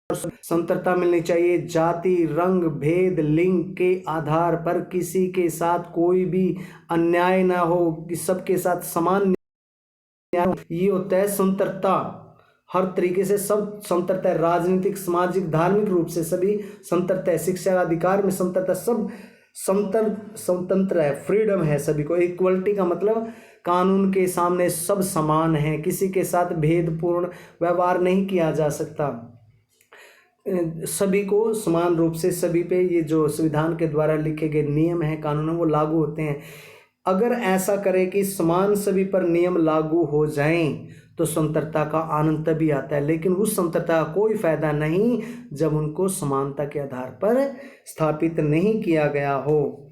संतरता मिलनी चाहिए। जाति, रंग, भेद, लिंग के आधार पर किसी के साथ कोई भी अन्याय ना हो, कि सबके साथ समान न्याय, ये होता है संतरता। हर तरीके से सब संतरता है, राजनीतिक, सामाजिक, धार्मिक रूप से सभी संतरता है। शिक्षा अधिकार में संतरता, सब स्वतंत्र है, फ्रीडम है सभी को। इक्वलिटी का मतलब कानून के सामने सब समान हैं, किसी के साथ भेदपूर्ण व्यवहार नहीं किया जा सकता, सभी को समान रूप से, सभी पे ये जो संविधान के द्वारा लिखे गए नियम हैं, कानून हैं, वो लागू होते हैं। अगर ऐसा करें कि समान सभी पर नियम लागू हो जाएं तो स्वतंत्रता का आनंद तभी आता है, लेकिन उस स्वतंत्रता का कोई फायदा नहीं जब उनको समानता के आधार पर स्थापित नहीं किया गया हो।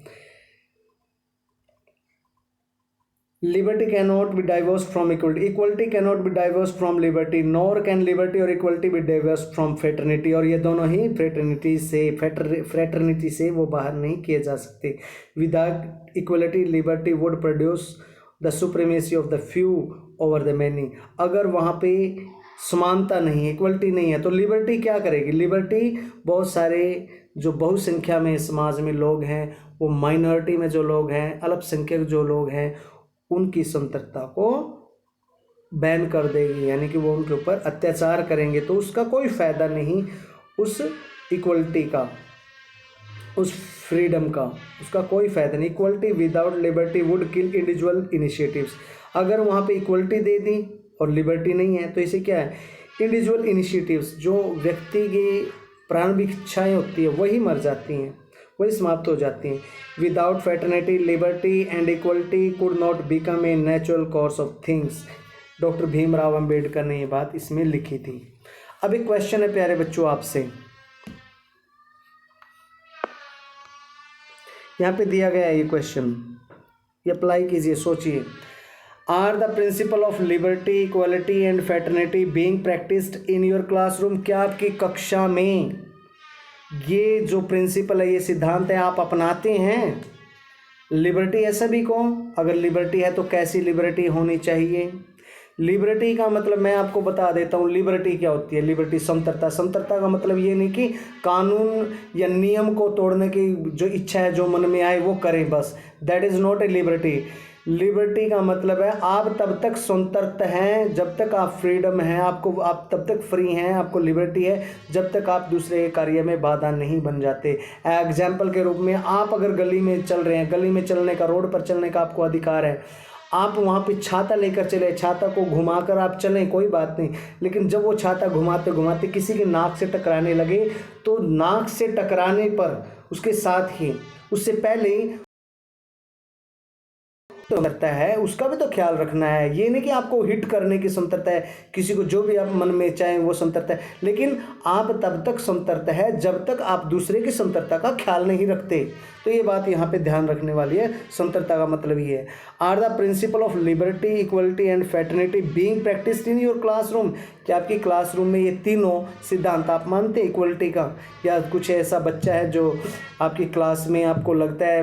Liberty cannot be divorced from equality. Equality cannot be divorced from liberty, nor can liberty or equality be divorced from fraternity. और ये दोनों ही fraternity से वो बाहर नहीं किए जा सकते। Without equality, liberty would produce the supremacy of the few over the many. अगर वहाँ पे समानता नहीं, इक्वलिटी नहीं है, तो लिबर्टी क्या करेगी? लिबर्टी बहुत सारे जो बहुसंख्या में समाज में लोग हैं, वो माइनॉरिटी में जो लोग हैं, अल्पसंख्यक जो लोग हैं, उनकी स्वतंत्रता को बैन कर देगी, यानी कि वो उनके ऊपर अत्याचार करेंगे। तो उसका कोई फायदा नहीं, उस इक्वलिटी का, उस फ्रीडम का, उसका कोई फायदा नहीं। Equality without liberty would kill individual initiatives. अगर वहाँ पे इक्वलिटी दे दी और लिबर्टी नहीं है तो इसे क्या है? इंडिविजुअल इनिशिएटिव्स, जो व्यक्ति की प्रारंभिक इच्छाएं होती है वही मर जाती हैं, वही समाप्त हो जाती हैं। Without fraternity, liberty and equality could not become a natural course of things. Doctor Bhimrao Ambedkar ने ये बात इसमें लिखी थी। अब एक क्वेश्चन है प्यारे बच्चों आपसे, यहाँ पे दिया गया है ये क्वेश्चन, ये अप्लाई कीजिए, सोचिए। Are the principle of liberty, equality and fraternity being practised in your classroom? क्या आपकी कक्षा में ये जो प्रिंसिपल है, ये सिद्धांत है, आप अपनाते हैं? लिबर्टी है सभी को, अगर लिबर्टी है तो कैसी लिबर्टी होनी चाहिए? लिबर्टी का मतलब मैं आपको बता देता हूँ, लिबर्टी क्या होती है। लिबर्टी समतरता, समतरता का मतलब ये नहीं कि कानून या नियम को तोड़ने की जो इच्छा है, जो मन में आए वो करें बस, that is not a liberty. Liberty का मतलब है आप तब तक स्वतंत्र हैं जब तक आप फ्रीडम हैं, आप तब तक फ्री हैं, आपको लिबर्टी है जब तक आप दूसरे के कार्य में बाधा नहीं बन जाते। एग्जाम्पल के रूप में, आप अगर गली में चल रहे हैं, गली में चलने का, रोड पर चलने का आपको अधिकार है, आप वहाँ पे छाता लेकर चले, छाता को घुमाकर आप चलें, कोई बात नहीं, लेकिन जब वो छाता घुमाते घुमाते किसी के नाक से टकराने लगे तो नाक से टकराने पर उसके साथ ही, उससे पहले तो करता है उसका भी तो ख्याल रखना है। ये नहीं कि आपको हिट करने की समर्थता है, किसी को जो भी आप मन में चाहें वो समर्थता है, लेकिन आप तब तक समर्थता है जब तक आप दूसरे की समर्थता का ख्याल नहीं रखते। तो ये बात यहाँ पे ध्यान रखने वाली है। समर्थता का मतलब ये है, are the principle of liberty, equality and fraternity being practised in your classroom. क्या आपकी क्लासरूम में ये तीनों सिद्धांत आप मानते हैं इक्वलिटी का? या कुछ ऐसा बच्चा है जो आपकी क्लास में आपको लगता है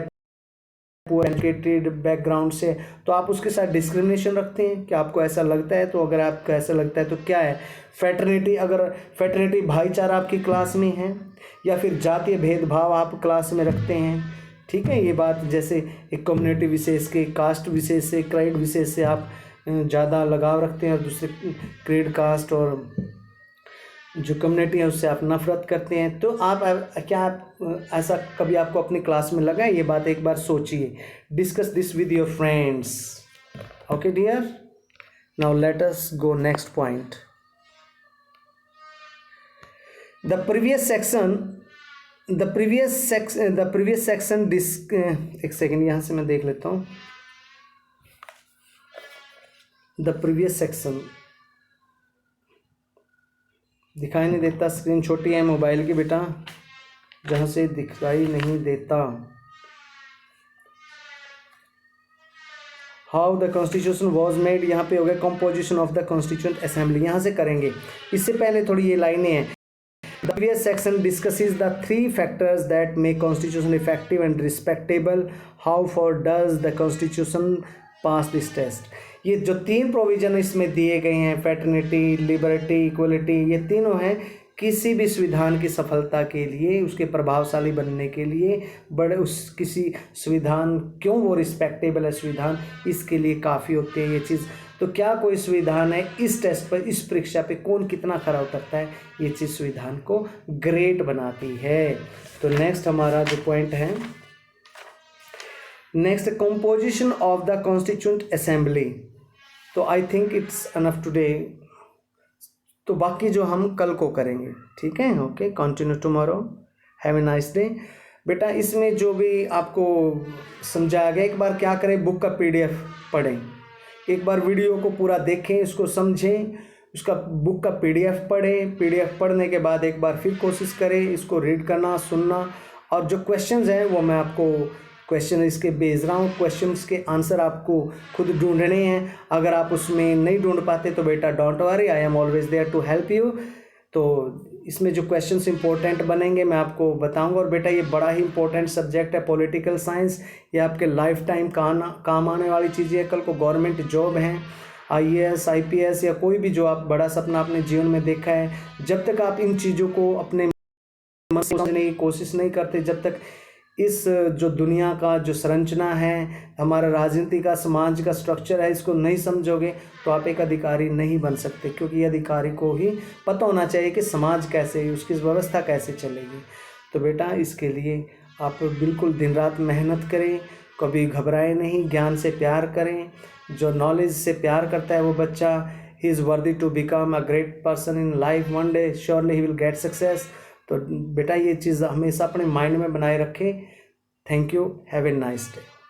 पुअर एजुकेटेड बैकग्राउंड से, तो आप उसके साथ डिस्क्रिमिनेशन रखते हैं? क्या आपको ऐसा लगता है? तो अगर आपको ऐसा लगता है तो क्या है फ्रेटर्निटी? अगर फ्रेटर्निटी भाईचारा आपकी क्लास में है, या फिर जातीय भेदभाव आप क्लास में रखते हैं, ठीक है। ये बात जैसे एक कम्युनिटी विशेष के, कास्ट विशेष से, क्रेड विशेष से आप ज़्यादा लगाव रखते हैं और दूसरे क्रेड, कास्ट और जो कम्युनिटी है उससे आप नफरत करते हैं। तो आप क्या आप ऐसा कभी आपको अपनी क्लास में लगा है? ये बात एक बार सोचिए। Discuss this with your friends. Okay dear, now let us go next point. The previous section एक सेकेंड यहाँ से मैं देख लेता हूँ। द प्रीवियस सेक्शन दिखाई नहीं देता, स्क्रीन छोटी है मोबाइल की बेटा, जहाँ से दिखाई नहीं देता। How the constitution was made, यहाँ पे हो गया composition of the constituent assembly, यहाँ से करेंगे। इससे पहले थोड़ी ये लाइनें हैं। The previous section discusses the three factors that make constitution effective and respectable. How far does the constitution pass this test? ये जो तीन प्रोविजन इसमें दिए गए हैं, फ्रेटर्निटी, लिबर्टी, इक्वलिटी, ये तीनों हैं किसी भी संविधान की सफलता के लिए, उसके प्रभावशाली बनने के लिए, किसी संविधान क्यों वो रिस्पेक्टेबल है संविधान, इसके लिए काफ़ी होती है ये चीज़। तो क्या कोई संविधान है, इस टेस्ट पर, इस परीक्षा पे कौन कितना खरा उतरता है, ये चीज़ संविधान को ग्रेट बनाती है। तो नेक्स्ट हमारा जो पॉइंट है, next composition of the constituent assembly. तो I think it's enough today, तो बाकी जो हम कल को करेंगे, ठीक है। Okay, continue tomorrow, have a nice day. बेटा इसमें जो भी आपको समझाया गया, एक बार क्या करें, बुक का पीडीएफ पढ़ें, एक बार वीडियो को पूरा देखें, इसको समझें, उसका बुक का पीडीएफ पढ़ें, पीडीएफ पढ़ने के बाद एक बार फिर कोशिश करें इसको रीड करना, सुनना, और जो क्वेश्चंस हैं वो मैं आपको क्वेश्चन इसके भेज रहा हूँ, क्वेश्चंस के आंसर आपको खुद ढूंढने हैं। अगर आप उसमें नहीं ढूंढ पाते तो बेटा don't worry, I am always there to help you. तो इसमें जो क्वेश्चंस इंपॉर्टेंट बनेंगे मैं आपको बताऊंगा। और बेटा ये बड़ा ही इंपॉर्टेंट सब्जेक्ट है पॉलिटिकल साइंस, ये आपके लाइफ टाइम काम आने वाली चीज़ें है। कल को गवर्नमेंट जॉब हैं, IAS IPS या कोई भी जो आप बड़ा सपना अपने जीवन में देखा है, जब तक आप इन चीज़ों को अपने मन से समझने की कोशिश नहीं करते, जब तक इस जो दुनिया का जो संरचना है, हमारा राजनीति का, समाज का स्ट्रक्चर है, इसको नहीं समझोगे तो आप एक अधिकारी नहीं बन सकते। क्योंकि अधिकारी को ही पता होना चाहिए कि समाज कैसे, उसकी व्यवस्था कैसे चलेगी। तो बेटा इसके लिए आप बिल्कुल दिन रात मेहनत करें, कभी घबराए नहीं, ज्ञान से प्यार करें। जो नॉलेज से प्यार करता है वो बच्चा, he is worthy to become a great person in life, one day surely he will get success. तो बेटा ये चीज़ हमेशा अपने माइंड में बनाए रखें। Thank you, have a nice day.